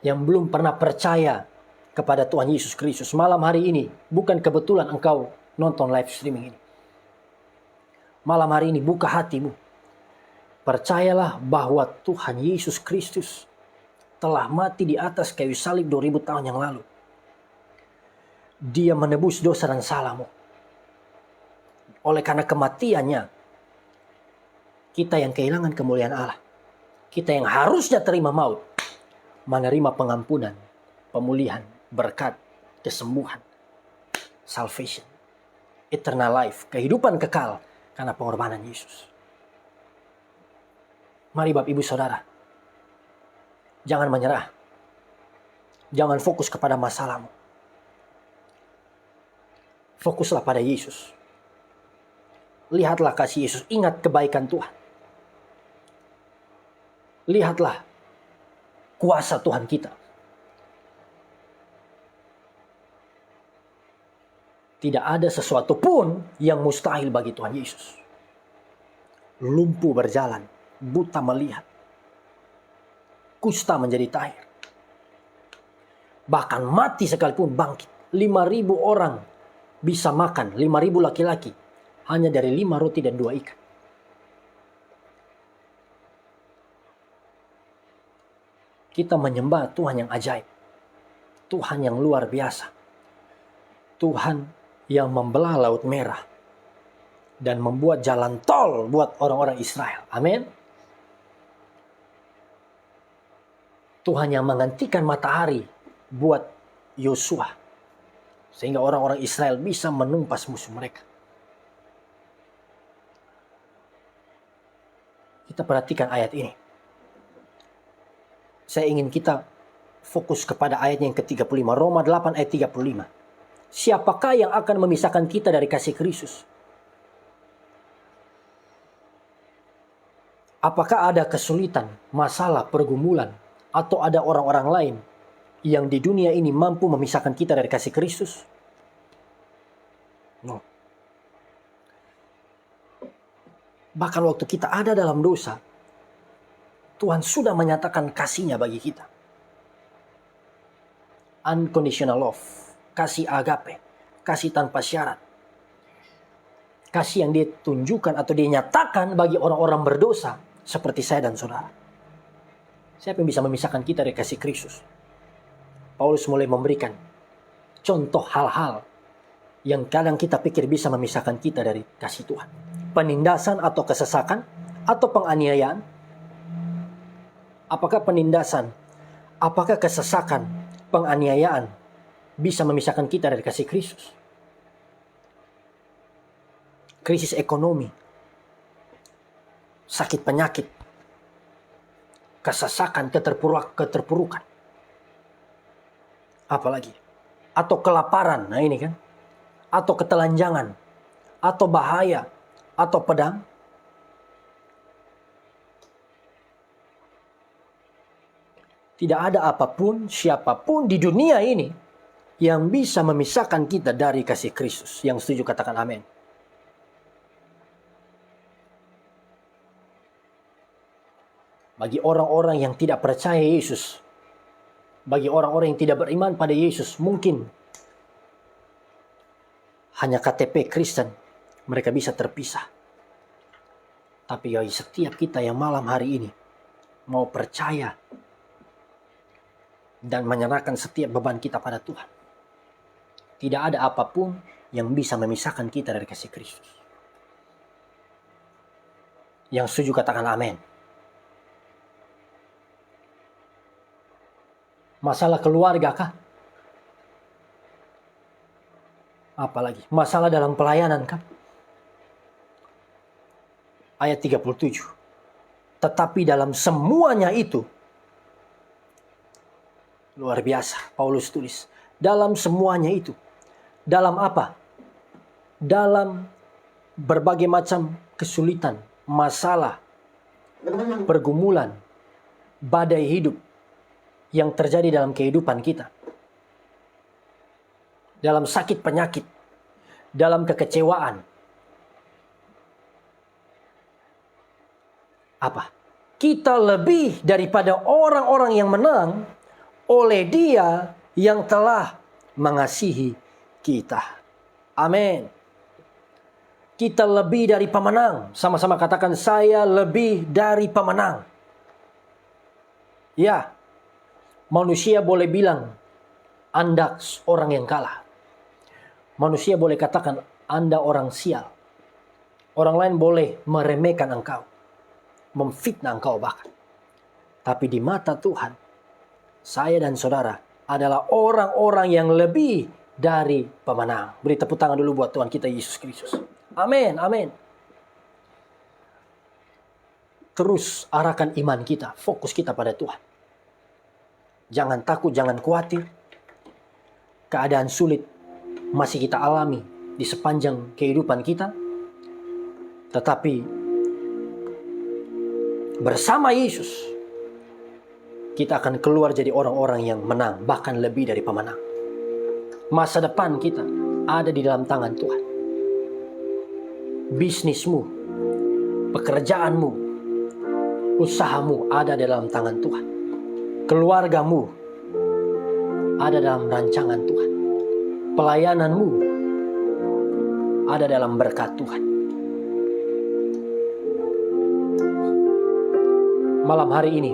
yang belum pernah percaya kepada Tuhan Yesus Kristus, malam hari ini bukan kebetulan engkau nonton live streaming ini. Malam hari ini buka hatimu. Percayalah bahwa Tuhan Yesus Kristus telah mati di atas kayu salib 2000 tahun yang lalu. Dia menebus dosa dan salahmu. Oleh karena kematiannya, kita yang kehilangan kemuliaan Allah, kita yang harusnya terima maut, menerima pengampunan, pemulihan, berkat, kesembuhan, salvation, eternal life, kehidupan kekal karena pengorbanan Yesus. Mari Bapak Ibu Saudara, jangan menyerah. Jangan fokus kepada masalahmu. Fokuslah pada Yesus. Lihatlah kasih Yesus, ingat kebaikan Tuhan. Lihatlah kuasa Tuhan kita. Tidak ada sesuatu pun yang mustahil bagi Tuhan Yesus. Lumpuh berjalan, buta melihat, kusta menjadi tahir. Bahkan mati sekalipun bangkit. 5.000 orang bisa makan, 5.000 laki-laki. Hanya dari 5 roti dan 2 ikan. Kita menyembah Tuhan yang ajaib. Tuhan yang luar biasa. Tuhan yang membelah Laut Merah. Dan membuat jalan tol buat orang-orang Israel. Amin. Tuhan yang menggantikan matahari buat Yosua, sehingga orang-orang Israel bisa menumpas musuh mereka. Kita perhatikan ayat ini. Saya ingin kita fokus kepada ayat yang ke-35, Roma 8 ayat 35. Siapakah yang akan memisahkan kita dari kasih Kristus? Apakah ada kesulitan, masalah, pergumulan, atau ada orang-orang lain yang di dunia ini mampu memisahkan kita dari kasih Kristus? No. Bahkan waktu kita ada dalam dosa, Tuhan sudah menyatakan kasih-Nya bagi kita. Unconditional love, kasih agape, kasih tanpa syarat. Kasih yang Dia tunjukkan atau Dia nyatakan bagi orang-orang berdosa seperti saya dan saudara. Siapa yang bisa memisahkan kita dari kasih Kristus? Paulus mulai memberikan contoh hal-hal yang kadang kita pikir bisa memisahkan kita dari kasih Tuhan. Penindasan atau kesesakan atau penganiayaan. Apakah penindasan, apakah kesesakan, penganiayaan bisa memisahkan kita dari kasih Kristus? Krisis ekonomi, sakit penyakit, kesesakan, keterpurukan. Apalagi? Atau kelaparan, nah ini kan. Atau ketelanjangan, atau bahaya, atau pedang. Tidak ada apapun, siapapun di dunia ini yang bisa memisahkan kita dari kasih Kristus. Yang setuju katakan amin. Bagi orang-orang yang tidak percaya Yesus, bagi orang-orang yang tidak beriman pada Yesus, mungkin hanya KTP Kristen, mereka bisa terpisah. Tapi bagi setiap kita yang malam hari ini mau percaya dan menyerahkan setiap beban kita pada Tuhan, tidak ada apapun yang bisa memisahkan kita dari kasih Kristus. Yang setuju katakan amin. Masalah keluarga kah? Apalagi masalah dalam pelayanan kah? Ayat 37. Tetapi dalam semuanya itu, luar biasa Paulus tulis, dalam semuanya itu. Dalam apa? Dalam berbagai macam kesulitan, masalah, pergumulan, badai hidup yang terjadi dalam kehidupan kita. Dalam sakit penyakit, dalam kekecewaan. Apa? Kita lebih daripada orang-orang yang menang oleh Dia yang telah mengasihi kita. Amin. Kita lebih dari pemenang. Sama-sama katakan, saya lebih dari pemenang. Ya. Manusia boleh bilang, Anda orang yang kalah. Manusia boleh katakan, Anda orang sial. Orang lain boleh meremehkan engkau, memfitnah engkau bahkan. Tapi di mata Tuhan, saya dan saudara adalah orang-orang yang lebih dari pemenang. Beri tepuk tangan dulu buat Tuhan kita Yesus Kristus. Amin, amin. Terus arahkan iman kita, fokus kita pada Tuhan. Jangan takut, jangan khawatir. Keadaan sulit masih kita alami di sepanjang kehidupan kita. Tetapi bersama Yesus, kita akan keluar jadi orang-orang yang menang, bahkan lebih dari pemenang. Masa depan kita ada di dalam tangan Tuhan. Bisnismu, pekerjaanmu, usahamu ada dalam tangan Tuhan. Keluargamu ada dalam rancangan Tuhan. Pelayananmu ada dalam berkat Tuhan. Malam hari ini,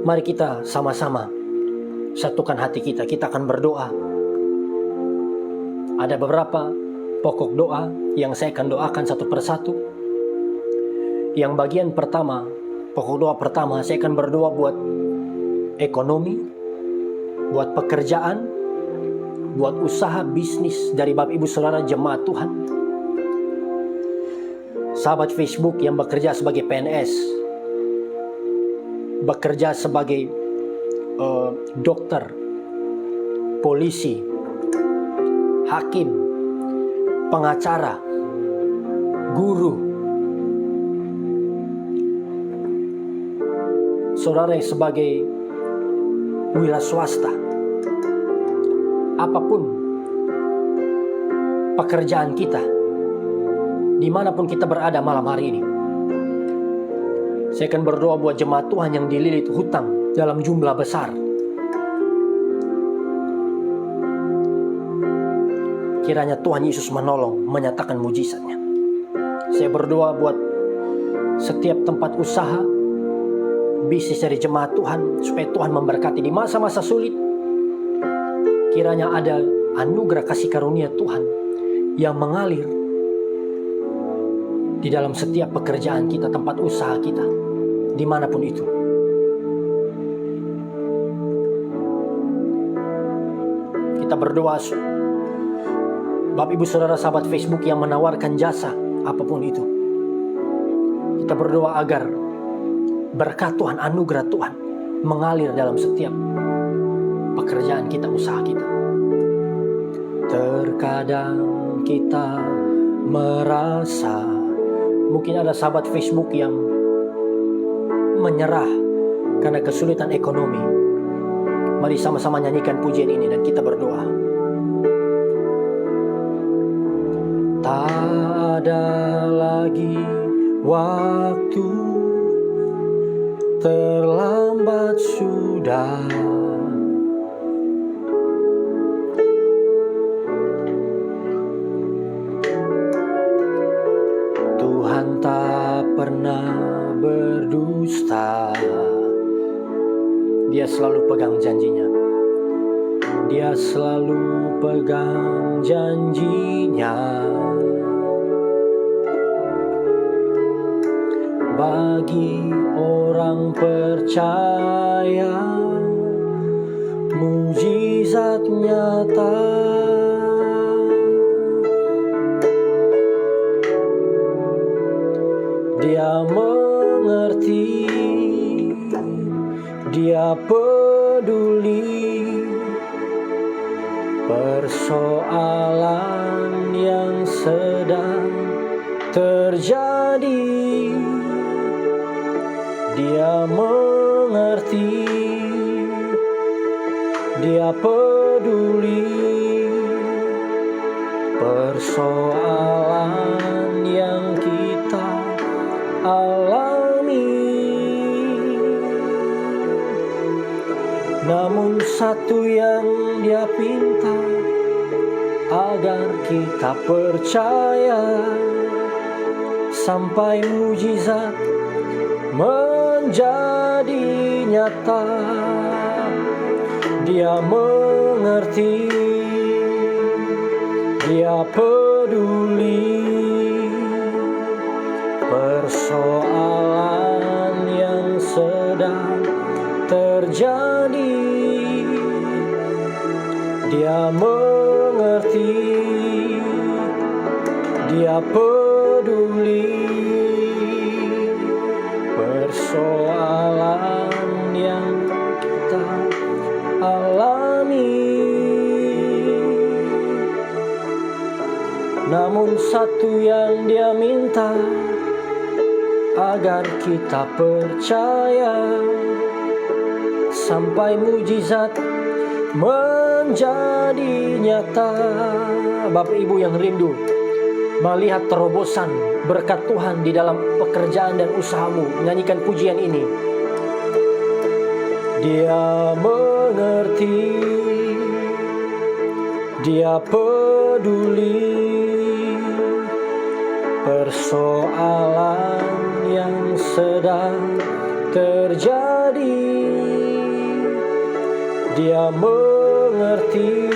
mari kita sama-sama satukan hati kita. Kita akan berdoa. Ada beberapa pokok doa yang saya akan doakan satu persatu. Yang bagian pertama, pokok doa pertama, saya akan berdoa buat ekonomi, buat pekerjaan, buat usaha bisnis dari Bapak Ibu Saudara jemaat Tuhan. Sahabat Facebook yang bekerja sebagai PNS, bekerja sebagai dokter, polisi, hakim, pengacara, guru. Saudara yang sebagai wira swasta, apapun pekerjaan kita, dimanapun kita berada malam hari ini, saya akan berdoa buat jemaat Tuhan yang dililit hutang dalam jumlah besar. Kiranya Tuhan Yesus menolong, menyatakan mujizatnya. Saya berdoa buat setiap tempat usaha, bisnis dari jemaat Tuhan, supaya Tuhan memberkati di masa-masa sulit. Kiranya ada anugerah kasih karunia Tuhan yang mengalir di dalam setiap pekerjaan kita, tempat usaha kita, dimanapun itu. Kita berdoa, Bapak Ibu Saudara sahabat Facebook yang menawarkan jasa apapun itu, kita berdoa agar berkat Tuhan, anugerah Tuhan mengalir dalam setiap pekerjaan kita, usaha kita. Terkadang kita merasa, mungkin ada sahabat Facebook yang menyerah karena kesulitan ekonomi. Mari sama-sama nyanyikan pujian ini dan kita berdoa. Tak ada lagi waktu, terlambat sudah. Tuhan tak pernah berdusta. Dia selalu pegang janjinya. Dia selalu pegang janjinya. Bagi orang percaya, mujizat nyata. Dia mengerti, dia peduli persoalan yang sedang terjadi. Dia mengerti, dia peduli persoalan yang kita alami. Namun satu yang dia pinta, agar kita percaya sampai mujizat menjadi nyata. Dia mengerti, dia peduli persoalan yang sedang terjadi. Dia mengerti, dia peduli persoalan yang kita alami. Namun satu yang dia minta, agar kita percaya sampai mujizat menjadi nyata. Bapak Ibu yang rindu melihat terobosan berkat Tuhan di dalam pekerjaan dan usahamu, nyanyikan pujian ini. Dia mengerti, dia peduli persoalan yang sedang terjadi. Dia mengerti,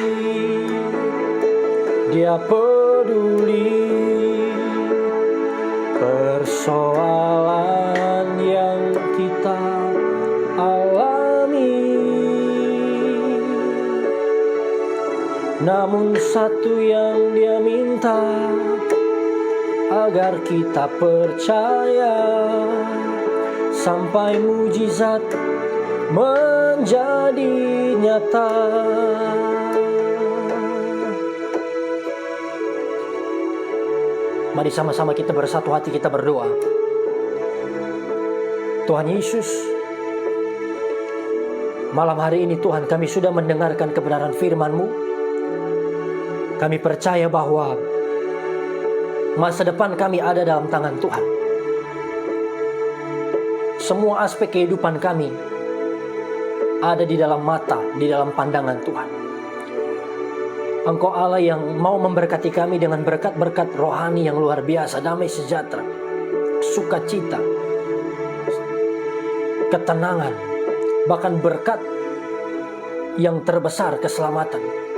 dia peduli persoalan yang kita alami. Namun satu yang Dia minta, agar kita percaya sampai mujizat menjadi nyata. Mari sama-sama kita bersatu hati, kita berdoa. Tuhan Yesus, malam hari ini Tuhan, kami sudah mendengarkan kebenaran firman-Mu. Kami percaya bahwa masa depan kami ada dalam tangan Tuhan. Semua aspek kehidupan kami ada di dalam mata, di dalam pandangan Tuhan. Engkau Allah yang mau memberkati kami dengan berkat-berkat rohani yang luar biasa, damai sejahtera, sukacita, ketenangan, bahkan berkat yang terbesar, keselamatan.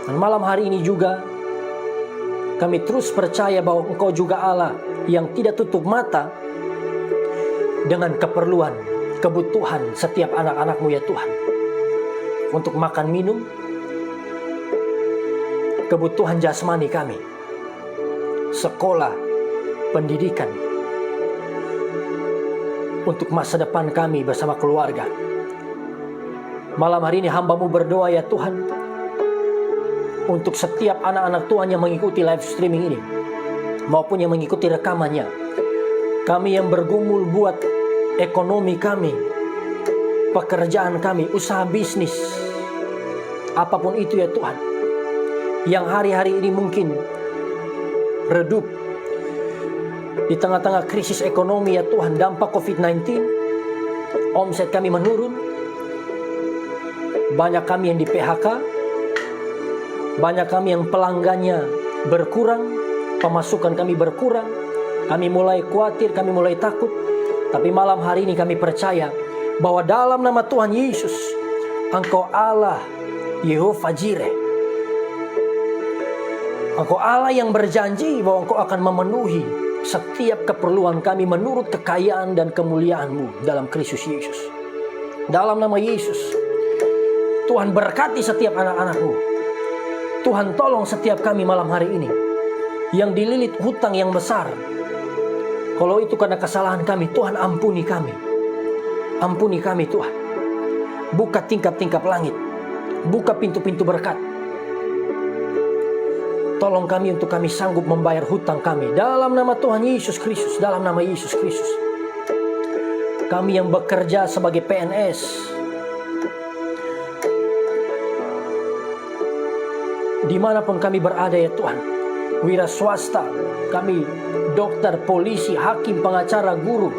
Dan malam hari ini juga kami terus percaya bahwa Engkau juga Allah yang tidak tutup mata dengan keperluan, kebutuhan setiap anak-anak-Mu ya Tuhan. Untuk makan minum, kebutuhan jasmani kami, sekolah, pendidikan, untuk masa depan kami bersama keluarga. Malam hari ini hamba-Mu berdoa ya Tuhan, untuk setiap anak-anak Tuhan yang mengikuti live streaming ini, maupun yang mengikuti rekamannya. Kami yang bergumul buat ekonomi kami, pekerjaan kami, usaha bisnis, apapun itu ya Tuhan, yang hari-hari ini mungkin redup di tengah-tengah krisis ekonomi ya Tuhan, dampak COVID-19, omset kami menurun, banyak kami yang di PHK, banyak kami yang pelanggannya berkurang, pemasukan kami berkurang, kami mulai khawatir, kami mulai takut. Tapi malam hari ini kami percaya bahwa dalam nama Tuhan Yesus, Engkau Allah Yehova Jireh. Engkau Allah yang berjanji bahwa Engkau akan memenuhi setiap keperluan kami menurut kekayaan dan kemuliaan-Mu dalam Kristus Yesus. Dalam nama Yesus, Tuhan berkati setiap anak-anak-Mu. Tuhan tolong setiap kami malam hari ini yang dililit hutang yang besar. Kalau itu karena kesalahan kami, Tuhan ampuni kami. Ampuni kami Tuhan. Buka tingkap-tingkap langit, buka pintu-pintu berkat. Tolong kami untuk kami sanggup membayar hutang kami. Dalam nama Tuhan Yesus Kristus, dalam nama Yesus Kristus. Kami yang bekerja sebagai PNS, dimanapun kami berada ya Tuhan, wira swasta, kami dokter, polisi, hakim, pengacara, guru,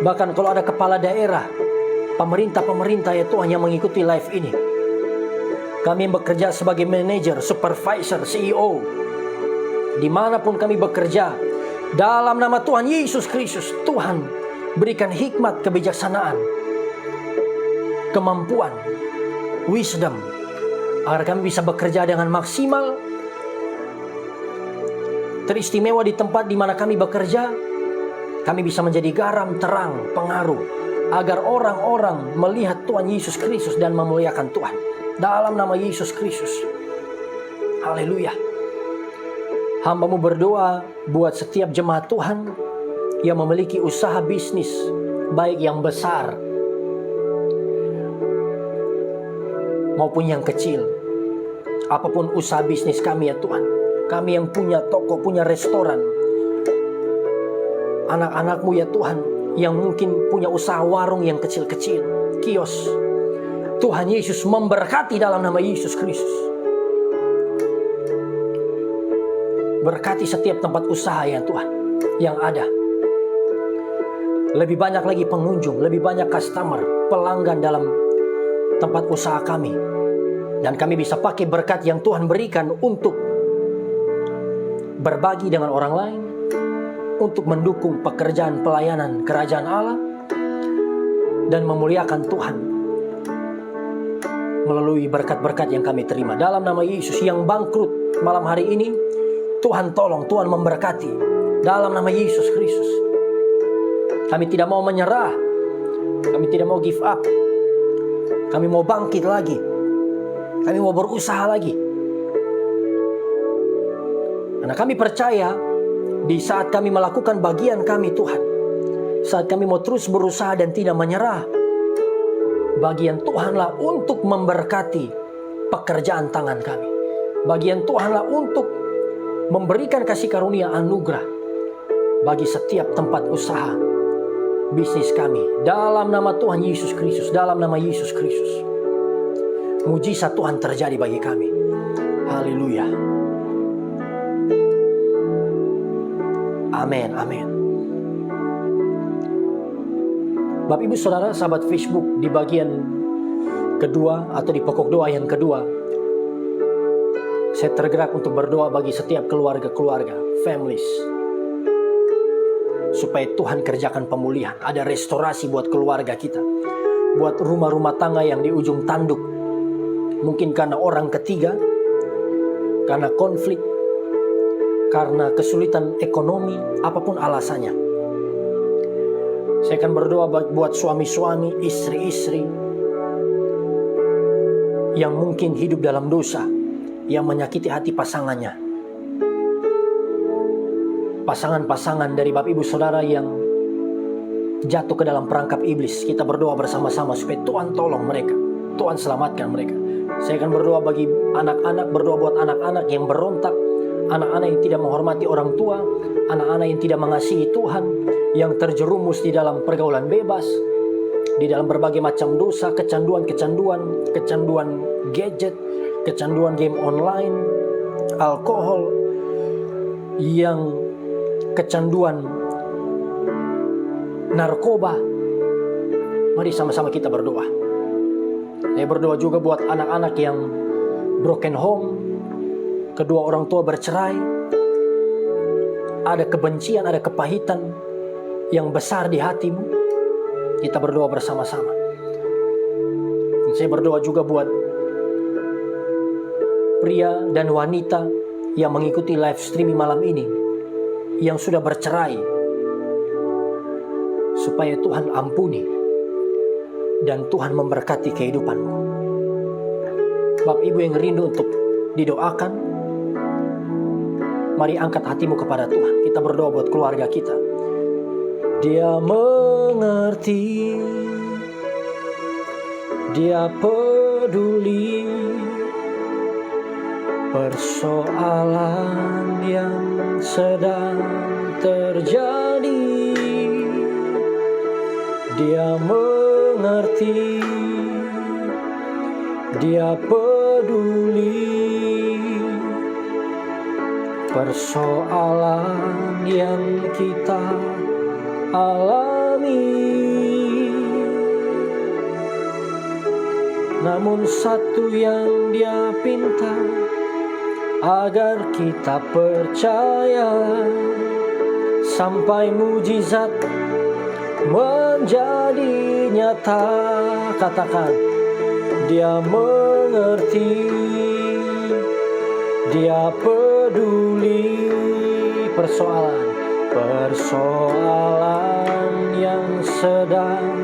bahkan kalau ada kepala daerah, pemerintah ya Tuhan yang mengikuti live ini, kami yang bekerja sebagai manajer, supervisor, CEO, dimanapun kami bekerja, dalam nama Tuhan Yesus Kristus, Tuhan berikan hikmat, kebijaksanaan, kemampuan, wisdom, agar kami bisa bekerja dengan maksimal, teristimewa di tempat di mana kami bekerja. Kami bisa menjadi garam, terang, pengaruh, agar orang-orang melihat Tuhan Yesus Kristus dan memuliakan Tuhan. Dalam nama Yesus Kristus. Haleluya. Hamba-Mu berdoa buat setiap jemaat Tuhan yang memiliki usaha bisnis, baik yang besar maupun yang kecil. Apapun usaha bisnis kami ya Tuhan, kami yang punya toko, punya restoran, anak-anak-Mu ya Tuhan yang mungkin punya usaha warung yang kecil-kecil, kios, Tuhan Yesus memberkati dalam nama Yesus Kristus. Berkati setiap tempat usaha ya Tuhan yang ada. Lebih banyak lagi pengunjung, lebih banyak customer, pelanggan dalam tempat usaha kami. Dan kami bisa pakai berkat yang Tuhan berikan untuk berbagi dengan orang lain, untuk mendukung pekerjaan pelayanan kerajaan Allah, dan memuliakan Tuhan melalui berkat-berkat yang kami terima. Dalam nama Yesus, yang bangkrut malam hari ini, Tuhan tolong, Tuhan memberkati. Dalam nama Yesus Kristus. Kami tidak mau menyerah, kami tidak mau give up, kami mau bangkit lagi. Kami mau berusaha lagi. Karena kami percaya di saat kami melakukan bagian kami Tuhan, saat kami mau terus berusaha dan tidak menyerah, bagian Tuhanlah untuk memberkati pekerjaan tangan kami. Bagian Tuhanlah untuk memberikan kasih karunia anugerah bagi setiap tempat usaha bisnis kami. Dalam nama Tuhan Yesus Kristus, dalam nama Yesus Kristus, mujizat Tuhan terjadi bagi kami. Haleluya. Amin, amin. Bapak Ibu Saudara sahabat Facebook, di bagian kedua atau di pokok doa yang kedua, saya tergerak untuk berdoa bagi setiap keluarga-keluarga, families, supaya Tuhan kerjakan pemulihan, ada restorasi buat keluarga kita, buat rumah-rumah tangga yang di ujung tanduk, mungkin karena orang ketiga, karena konflik, karena kesulitan ekonomi, apapun alasannya. Saya akan berdoa buat suami-suami, istri-istri yang mungkin hidup dalam dosa, yang menyakiti hati pasangannya. Pasangan-pasangan dari Bapak Ibu Saudara yang jatuh ke dalam perangkap iblis. Kita berdoa bersama-sama supaya Tuhan tolong mereka, Tuhan selamatkan mereka. Saya akan berdoa bagi anak-anak, berdoa buat anak-anak yang berontak, anak-anak yang tidak menghormati orang tua, anak-anak yang tidak mengasihi Tuhan, yang terjerumus di dalam pergaulan bebas, di dalam berbagai macam dosa, kecanduan gadget, kecanduan game online, alkohol, yang kecanduan narkoba. Mari sama-sama kita berdoa. Saya berdoa juga buat anak-anak yang broken home, kedua orang tua bercerai, ada kebencian, ada kepahitan yang besar di hatimu. Kita berdoa bersama-sama. Saya berdoa juga buat pria dan wanita yang mengikuti live streaming malam ini, yang sudah bercerai, supaya Tuhan ampuni dan Tuhan memberkati kehidupanmu. Bapak Ibu yang rindu untuk didoakan, mari angkat hatimu kepada Tuhan. Kita berdoa buat keluarga kita. Dia mengerti, Dia peduli persoalan yang sedang terjadi. Dia mengerti, Dia peduli persoalan yang kita alami. Namun satu yang Dia pinta, agar kita percaya sampai mujizat menjadi nyata. Katakan, Dia mengerti, Dia peduli persoalan yang sedang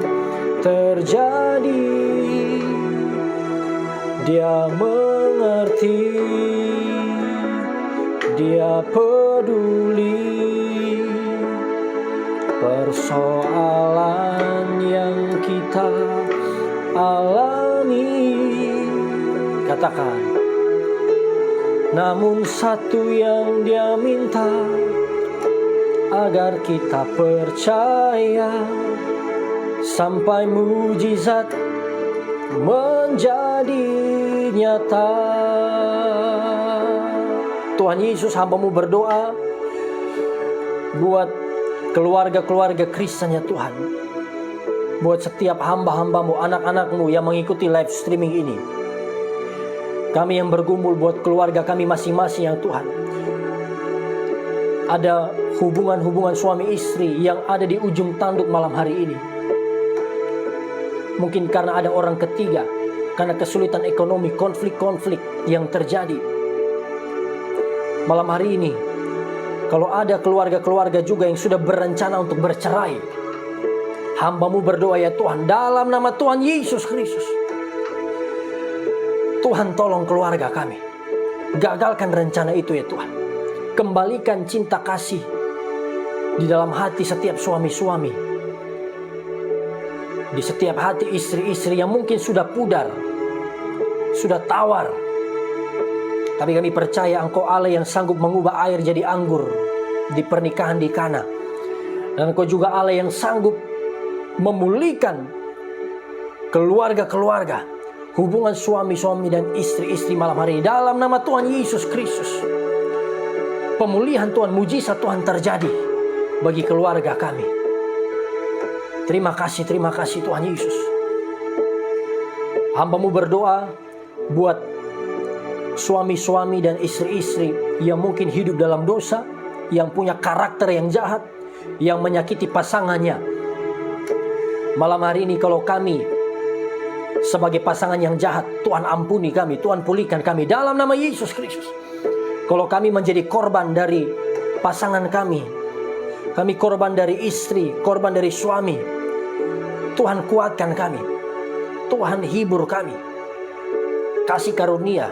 terjadi. Dia mengerti, Dia peduli persoalan yang kita alami. Katakan, namun satu yang Dia minta, agar kita percaya sampai mujizat menjadi nyata. Tuhan Yesus, hamba-Mu berdoa buat keluarga-keluarga Kristen ya Tuhan, buat setiap hamba-hamba-Mu, anak-anak-Mu yang mengikuti live streaming ini. Kami yang bergumul buat keluarga kami masing-masing yang Tuhan, ada hubungan-hubungan suami istri yang ada di ujung tanduk malam hari ini. Mungkin karena ada orang ketiga, karena kesulitan ekonomi, konflik-konflik yang terjadi. Malam hari ini, kalau ada keluarga-keluarga juga yang sudah berencana untuk bercerai, hamba-Mu berdoa ya Tuhan, dalam nama Tuhan Yesus Kristus, Tuhan tolong keluarga kami. Gagalkan rencana itu ya Tuhan. Kembalikan cinta kasih di dalam hati setiap suami-suami, di setiap hati istri-istri yang mungkin sudah pudar, sudah tawar. Tapi kami percaya Engkau Allah yang sanggup mengubah air jadi anggur di pernikahan di Kana. Dan Engkau juga Allah yang sanggup memulihkan keluarga-keluarga, hubungan suami-suami dan istri-istri malam hari ini. Dalam nama Tuhan Yesus Kristus, pemulihan Tuhan, mujizat Tuhan terjadi bagi keluarga kami. Terima kasih Tuhan Yesus. Hamba-Mu berdoa buat suami-suami dan istri-istri yang mungkin hidup dalam dosa, yang punya karakter yang jahat, yang menyakiti pasangannya. Malam hari ini kalau kami sebagai pasangan yang jahat, Tuhan ampuni kami, Tuhan pulihkan kami dalam nama Yesus Kristus. Kalau kami menjadi korban dari pasangan kami korban dari istri, korban dari suami, Tuhan kuatkan kami, Tuhan hibur kami. Kasih karunia,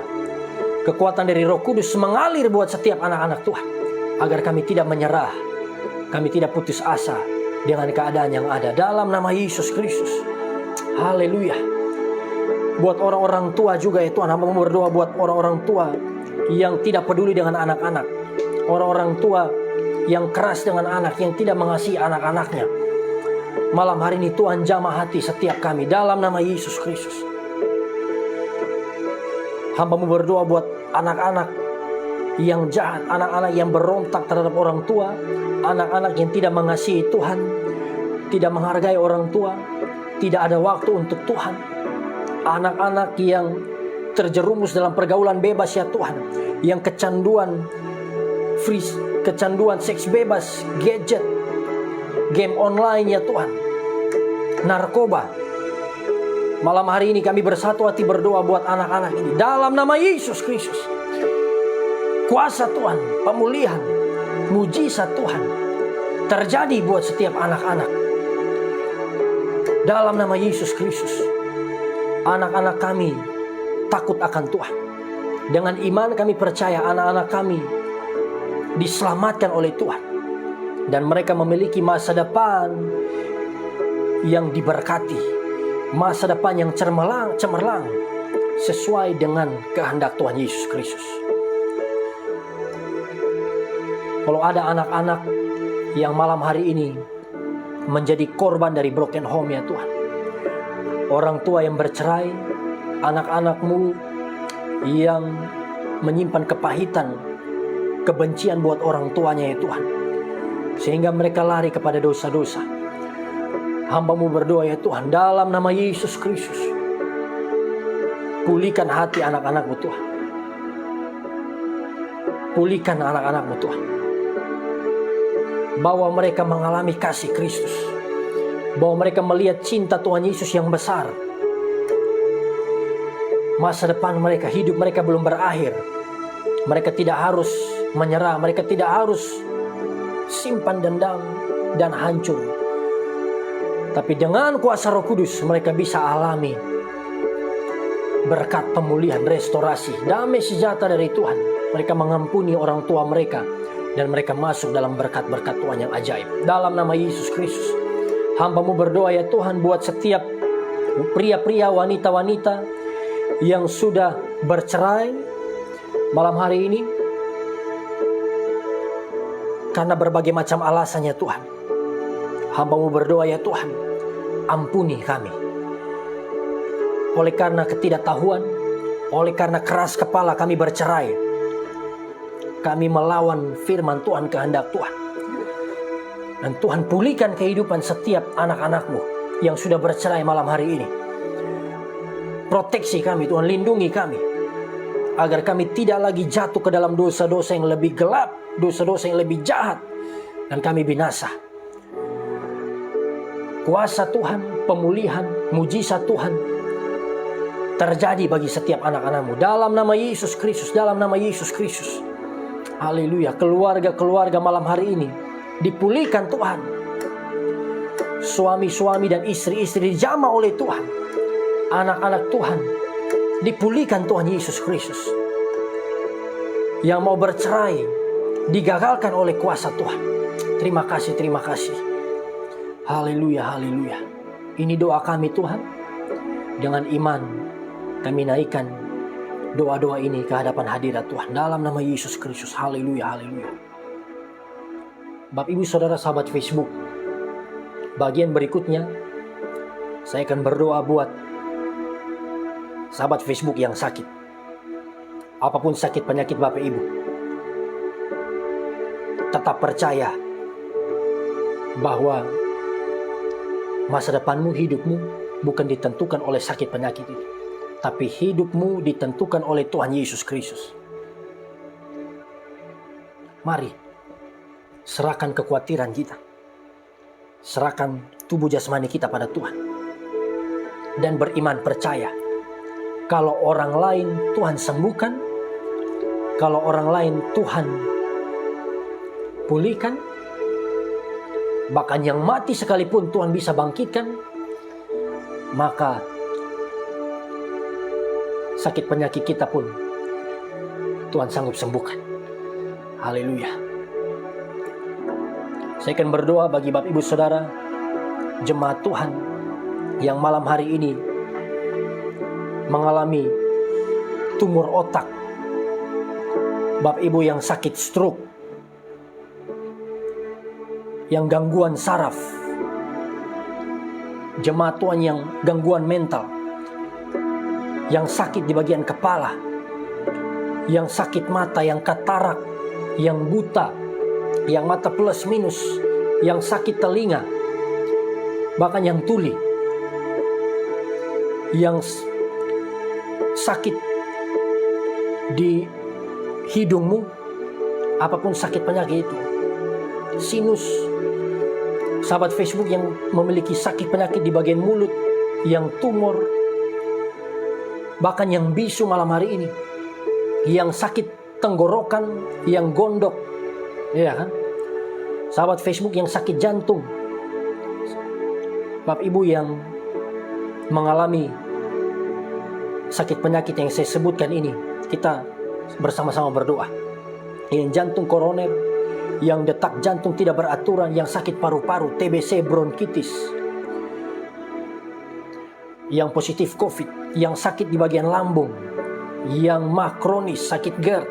kekuatan dari Roh Kudus mengalir buat setiap anak-anak Tuhan, agar kami tidak menyerah, kami tidak putus asa dengan keadaan yang ada. Dalam nama Yesus Kristus. Haleluya. Buat orang-orang tua juga ya Tuhan, hamba berdoa buat orang-orang tua yang tidak peduli dengan anak-anak, orang-orang tua yang keras dengan anak, yang tidak mengasihi anak-anaknya. Malam hari ini Tuhan jamah hati setiap kami dalam nama Yesus Kristus. Hamba-Mu berdoa buat anak-anak yang jahat, anak-anak yang berontak terhadap orang tua, anak-anak yang tidak mengasihi Tuhan, tidak menghargai orang tua, tidak ada waktu untuk Tuhan. Anak-anak yang terjerumus dalam pergaulan bebas ya Tuhan, yang kecanduan seks bebas, gadget, game online ya Tuhan, narkoba. Malam hari ini kami bersatu hati berdoa buat anak-anak ini dalam nama Yesus Kristus. Kuasa Tuhan, pemulihan, mujizat Tuhan terjadi buat setiap anak-anak dalam nama Yesus Kristus. Anak-anak kami takut akan Tuhan. Dengan iman kami percaya anak-anak kami diselamatkan oleh Tuhan, dan mereka memiliki masa depan yang diberkati, masa depan yang cemerlang sesuai dengan kehendak Tuhan Yesus Kristus. Kalau ada anak-anak yang malam hari ini menjadi korban dari broken home ya Tuhan, orang tua yang bercerai, anak-anak-Mu yang menyimpan kepahitan, kebencian buat orang tuanya ya Tuhan, sehingga mereka lari kepada dosa-dosa. Hamba-Mu berdoa ya Tuhan, dalam nama Yesus Kristus, pulihkan hati anak-anak-Mu Tuhan. Pulihkan anak-anak-Mu Tuhan. Bawa mereka mengalami kasih Kristus. Bawa mereka melihat cinta Tuhan Yesus yang besar. Masa depan mereka, hidup mereka belum berakhir. Mereka tidak harus menyerah, mereka tidak harus simpan dendam dan hancur. Tapi dengan kuasa Roh Kudus mereka bisa alami berkat pemulihan, restorasi, damai sejahtera dari Tuhan. Mereka mengampuni orang tua mereka, dan mereka masuk dalam berkat-berkat Tuhan yang ajaib. Dalam nama Yesus Kristus, hamba-Mu berdoa ya Tuhan buat setiap pria-pria, wanita-wanita yang sudah bercerai malam hari ini, karena berbagai macam alasannya Tuhan. Hamba-Mu berdoa ya Tuhan, ampuni kami. Oleh karena ketidaktahuan, oleh karena keras kepala kami bercerai, kami melawan firman Tuhan, kehendak Tuhan. Dan Tuhan pulihkan kehidupan setiap anak-anak-Mu yang sudah bercerai malam hari ini. Proteksi kami Tuhan, lindungi kami, agar kami tidak lagi jatuh ke dalam dosa-dosa yang lebih gelap, dosa-dosa yang lebih jahat, dan kami binasa. Kuasa Tuhan, pemulihan, mujizat Tuhan terjadi bagi setiap anak-anak-Mu dalam nama Yesus Kristus, dalam nama Yesus Kristus. Haleluya. Keluarga-keluarga malam hari ini dipulihkan Tuhan. Suami-suami dan istri-istri dijamah oleh Tuhan. Anak-anak Tuhan dipulihkan Tuhan Yesus Kristus. Yang mau bercerai digagalkan oleh kuasa Tuhan. Terima kasih, terima kasih. Haleluya, haleluya. Ini doa kami Tuhan. Dengan iman kami naikkan doa-doa ini ke hadapan hadirat Tuhan dalam nama Yesus Kristus. Haleluya, haleluya. Bapak Ibu Saudara sahabat Facebook, bagian berikutnya saya akan berdoa buat sahabat Facebook yang sakit. Apapun sakit penyakit Bapak Ibu, tetap percaya bahwa masa depanmu, hidupmu bukan ditentukan oleh sakit penyakit itu, tapi hidupmu ditentukan oleh Tuhan Yesus Kristus. Mari serahkan kekhawatiran kita, serahkan tubuh jasmani kita pada Tuhan, dan beriman percaya kalau orang lain Tuhan sembuhkan, kalau orang lain Tuhan pulihkan, bahkan yang mati sekalipun Tuhan bisa bangkitkan, maka sakit penyakit kita pun Tuhan sanggup sembuhkan. Haleluya. Saya akan berdoa bagi Bapak Ibu Saudara jemaat Tuhan yang malam hari ini mengalami tumor otak, Bapak Ibu yang sakit stroke, yang gangguan saraf, jemaat Tuhan yang gangguan mental, yang sakit di bagian kepala, yang sakit mata, yang katarak, yang buta, yang mata plus minus, yang sakit telinga, bahkan yang tuli, yang sakit di hidungmu, apapun sakit penyakit itu, sinus, sahabat Facebook yang memiliki sakit penyakit di bagian mulut, yang tumor, bahkan yang bisu malam hari ini, yang sakit tenggorokan, yang gondok, ya kan? Sahabat Facebook yang sakit jantung, Bapak Ibu yang mengalami sakit penyakit yang saya sebutkan ini, kita bersama-sama berdoa. Yang jantung koroner, yang detak jantung tidak beraturan, yang sakit paru-paru, TBC, bronkitis, yang positif COVID, yang sakit di bagian lambung, yang mah kronis, sakit GERD,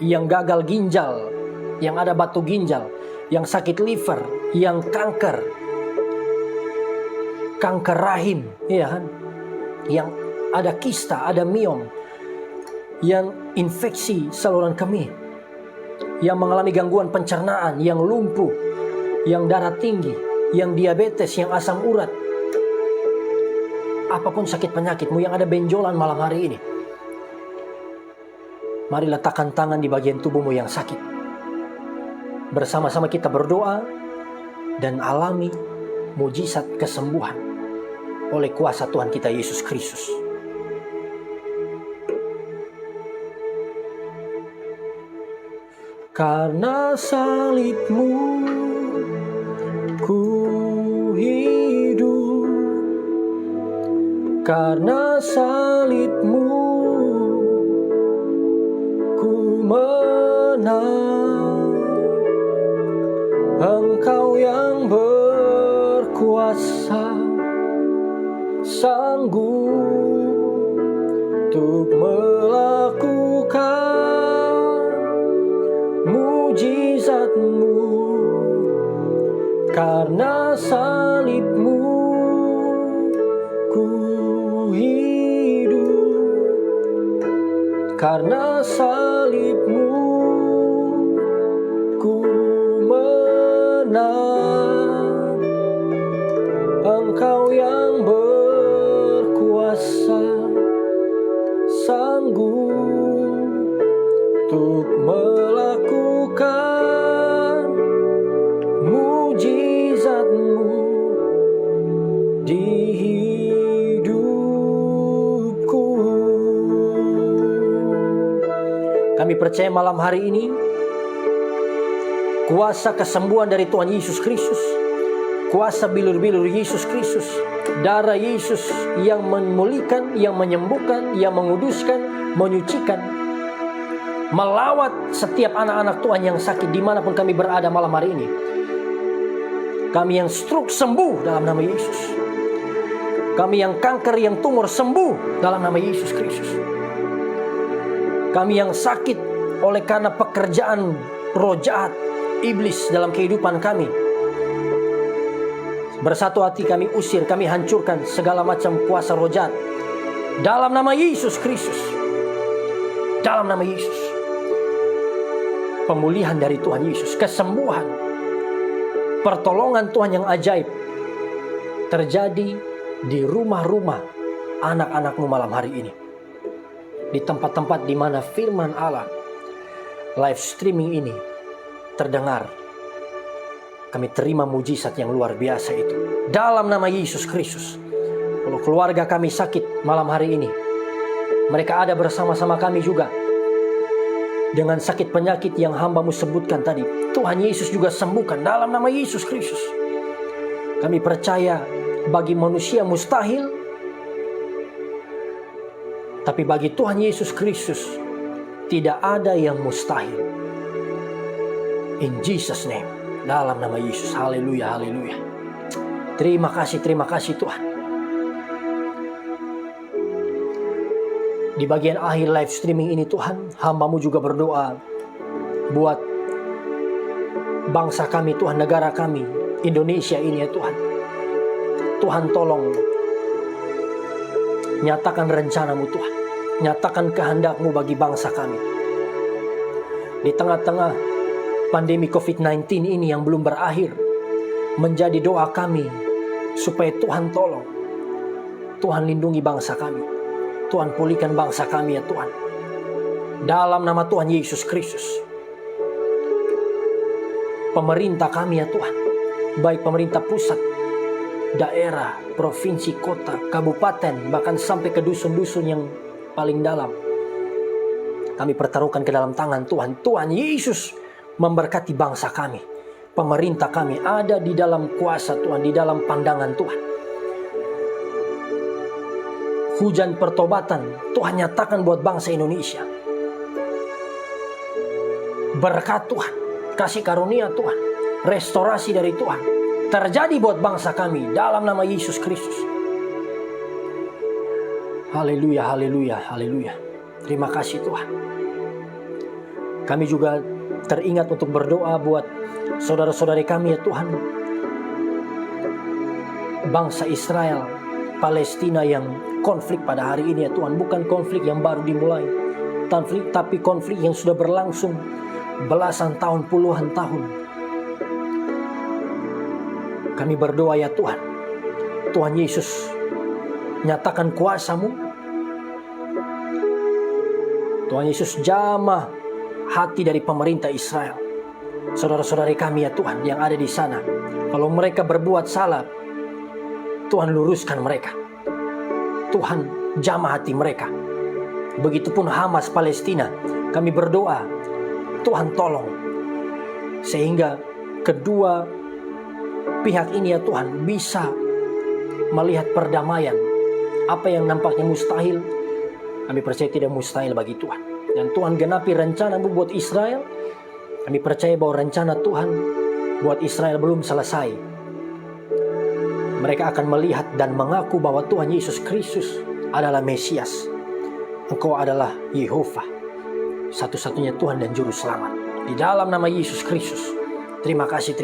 yang gagal ginjal, yang ada batu ginjal, yang sakit liver, yang kanker rahim, ya kan? Yang ada kista, ada miom, yang infeksi saluran kemih, yang mengalami gangguan pencernaan, yang lumpuh, yang darah tinggi, yang diabetes, yang asam urat. Apapun sakit penyakitmu yang ada benjolan malam hari ini, mari letakkan tangan di bagian tubuhmu yang sakit. Bersama-sama kita berdoa dan alami mujizat kesembuhan oleh kuasa Tuhan kita Yesus Kristus. Karena salibmu ku hidup, karena salibmu ku menang. Engkau yang berkuasa, sanggup untuk melakukan mujizat-Mu. Karena salib-Mu ku hidup, karena salib-Mu ku menang. Engkau yang berkuasa, sanggup untuk melakukan mujizat-Mu di hidupku. Kami percaya malam hari ini kuasa kesembuhan dari Tuhan Yesus Kristus, kuasa bilur-bilur Yesus Kristus, darah Yesus yang memulihkan, yang menyembuhkan, yang menguduskan, menyucikan, melawat setiap anak-anak Tuhan yang sakit dimanapun kami berada malam hari ini. Kami yang stroke sembuh dalam nama Yesus. Kami yang kanker, yang tumor sembuh dalam nama Yesus Kristus. Kami yang sakit oleh karena pekerjaan roh jahat iblis dalam kehidupan kami, bersatu hati kami usir, kami hancurkan segala macam kuasa roh jahat dalam nama Yesus Kristus. Dalam nama Yesus. Pemulihan dari Tuhan Yesus, kesembuhan, pertolongan Tuhan yang ajaib terjadi di rumah-rumah anak-anakmu malam hari ini. Di tempat-tempat di mana firman Allah live streaming ini terdengar, kami terima mujizat yang luar biasa itu. Dalam nama Yesus Kristus. Kalau keluarga kami sakit malam hari ini, mereka ada bersama-sama kami juga dengan sakit penyakit yang hamba-Mu sebutkan tadi. Tuhan Yesus juga sembuhkan dalam nama Yesus Kristus. Kami percaya bagi manusia mustahil, tapi bagi Tuhan Yesus Kristus tidak ada yang mustahil. In Jesus name, dalam nama Yesus. Haleluya, haleluya. Terima kasih Tuhan. Di bagian akhir live streaming ini Tuhan, hamba-Mu juga berdoa buat bangsa kami Tuhan, negara kami, Indonesia ini ya Tuhan. Tuhan tolong nyatakan rencana-Mu Tuhan. Nyatakan kehendak-Mu bagi bangsa kami. Di tengah-tengah pandemi COVID-19 ini yang belum berakhir, menjadi doa kami supaya Tuhan tolong. Tuhan lindungi bangsa kami. Tuhan pulihkan bangsa kami ya Tuhan. Dalam nama Tuhan Yesus Kristus. Pemerintah kami ya Tuhan, baik pemerintah pusat, daerah, provinsi, kota, kabupaten, bahkan sampai ke dusun-dusun yang paling dalam, kami pertaruhkan ke dalam tangan Tuhan. Tuhan Yesus memberkati bangsa kami. Pemerintah kami ada di dalam kuasa Tuhan, di dalam pandangan Tuhan. Hujan pertobatan Tuhan nyatakan buat bangsa Indonesia. Berkat Tuhan, kasih karunia Tuhan, restorasi dari Tuhan terjadi buat bangsa kami dalam nama Yesus Kristus. Haleluya, haleluya, haleluya. Terima kasih Tuhan. Kami juga teringat untuk berdoa buat saudara-saudari kami ya Tuhan, bangsa Israel, Palestina yang konflik pada hari ini ya Tuhan. Bukan konflik yang baru dimulai, tapi konflik yang sudah berlangsung belasan tahun, puluhan tahun. Kami berdoa ya Tuhan, Tuhan Yesus nyatakan kuasa-Mu. Tuhan Yesus jamah hati dari pemerintah Israel, saudara-saudari kami ya Tuhan yang ada di sana. Kalau mereka berbuat salah, Tuhan luruskan mereka. Tuhan jamah hati mereka. Begitupun Hamas Palestina, kami berdoa Tuhan tolong, sehingga kedua pihak ini ya Tuhan bisa melihat perdamaian. Apa yang nampaknya mustahil, kami percaya tidak mustahil bagi Tuhan. Dan Tuhan genapi rencana-Mu buat Israel. Kami percaya bahwa rencana Tuhan buat Israel belum selesai. Mereka akan melihat dan mengaku bahwa Tuhan Yesus Kristus adalah Mesias. Engkau adalah Yehova, satu-satunya Tuhan dan Juru Selamat. Di dalam nama Yesus Kristus. Terima kasih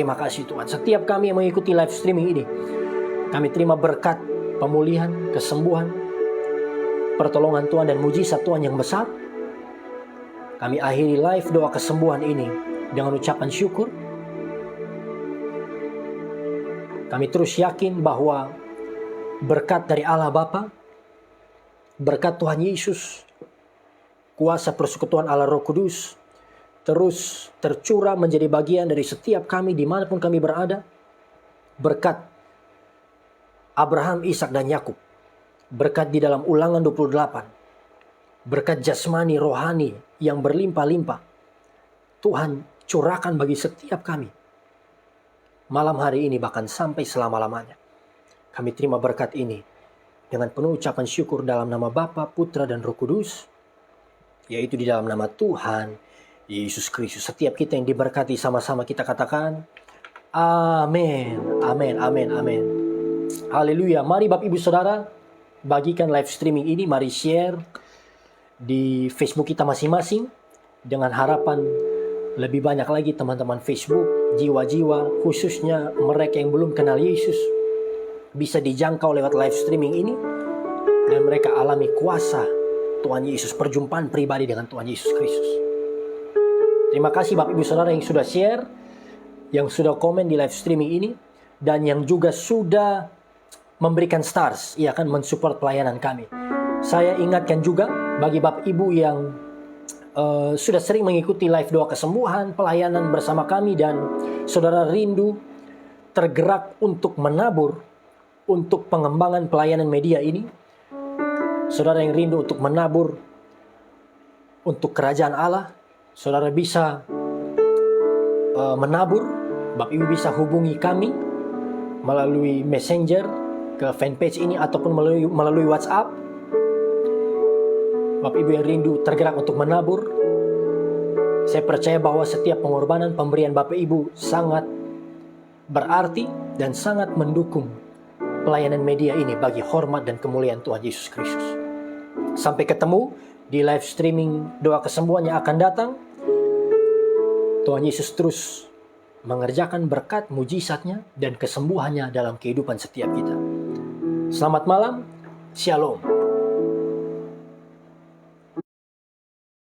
Tuhan. Setiap kami yang mengikuti live streaming ini, kami terima berkat, pemulihan, kesembuhan, pertolongan Tuhan dan mujizat Tuhan yang besar. Kami akhiri live doa kesembuhan ini dengan ucapan syukur. Kami terus yakin bahwa berkat dari Allah Bapa, berkat Tuhan Yesus, kuasa persekutuan Allah Roh Kudus terus tercurah menjadi bagian dari setiap kami dimanapun kami berada. Berkat Abraham, Ishak dan Yakub, berkat di dalam Ulangan 28, berkat jasmani rohani yang berlimpah-limpah Tuhan curahkan bagi setiap kami malam hari ini, bahkan sampai selama-lamanya. Kami terima berkat ini dengan penuh ucapan syukur dalam nama Bapa, Putra, dan Roh Kudus, yaitu di dalam nama Tuhan Yesus Kristus. Setiap kita yang diberkati, sama-sama kita katakan, amin, amin, amin, amin. Haleluya. Mari Bapak Ibu Saudara, bagikan live streaming ini, mari share di Facebook kita masing-masing, dengan harapan lebih banyak lagi teman-teman Facebook, jiwa-jiwa, khususnya mereka yang belum kenal Yesus, bisa dijangkau lewat live streaming ini, dan mereka alami kuasa Tuhan Yesus, perjumpaan pribadi dengan Tuhan Yesus Kristus. Terima kasih Bapak Ibu Saudara yang sudah share, yang sudah komen di live streaming ini, dan yang juga sudah memberikan stars, ia akan mensupport pelayanan kami. Saya ingatkan juga bagi Bapak Ibu yang sudah sering mengikuti live doa kesembuhan, pelayanan bersama kami, dan saudara rindu tergerak untuk menabur untuk pengembangan pelayanan media ini. Saudara yang rindu untuk menabur untuk kerajaan Allah, saudara bisa menabur. Bapak Ibu bisa hubungi kami melalui messenger ke fanpage ini ataupun melalui WhatsApp. Bapak Ibu yang rindu tergerak untuk menabur, saya percaya bahwa setiap pengorbanan pemberian Bapak Ibu sangat berarti dan sangat mendukung pelayanan media ini bagi hormat dan kemuliaan Tuhan Yesus Kristus. Sampai ketemu di live streaming doa kesembuhan yang akan datang. Tuhan Yesus terus mengerjakan berkat mujizatnya dan kesembuhannya dalam kehidupan setiap kita. Selamat malam, Shalom.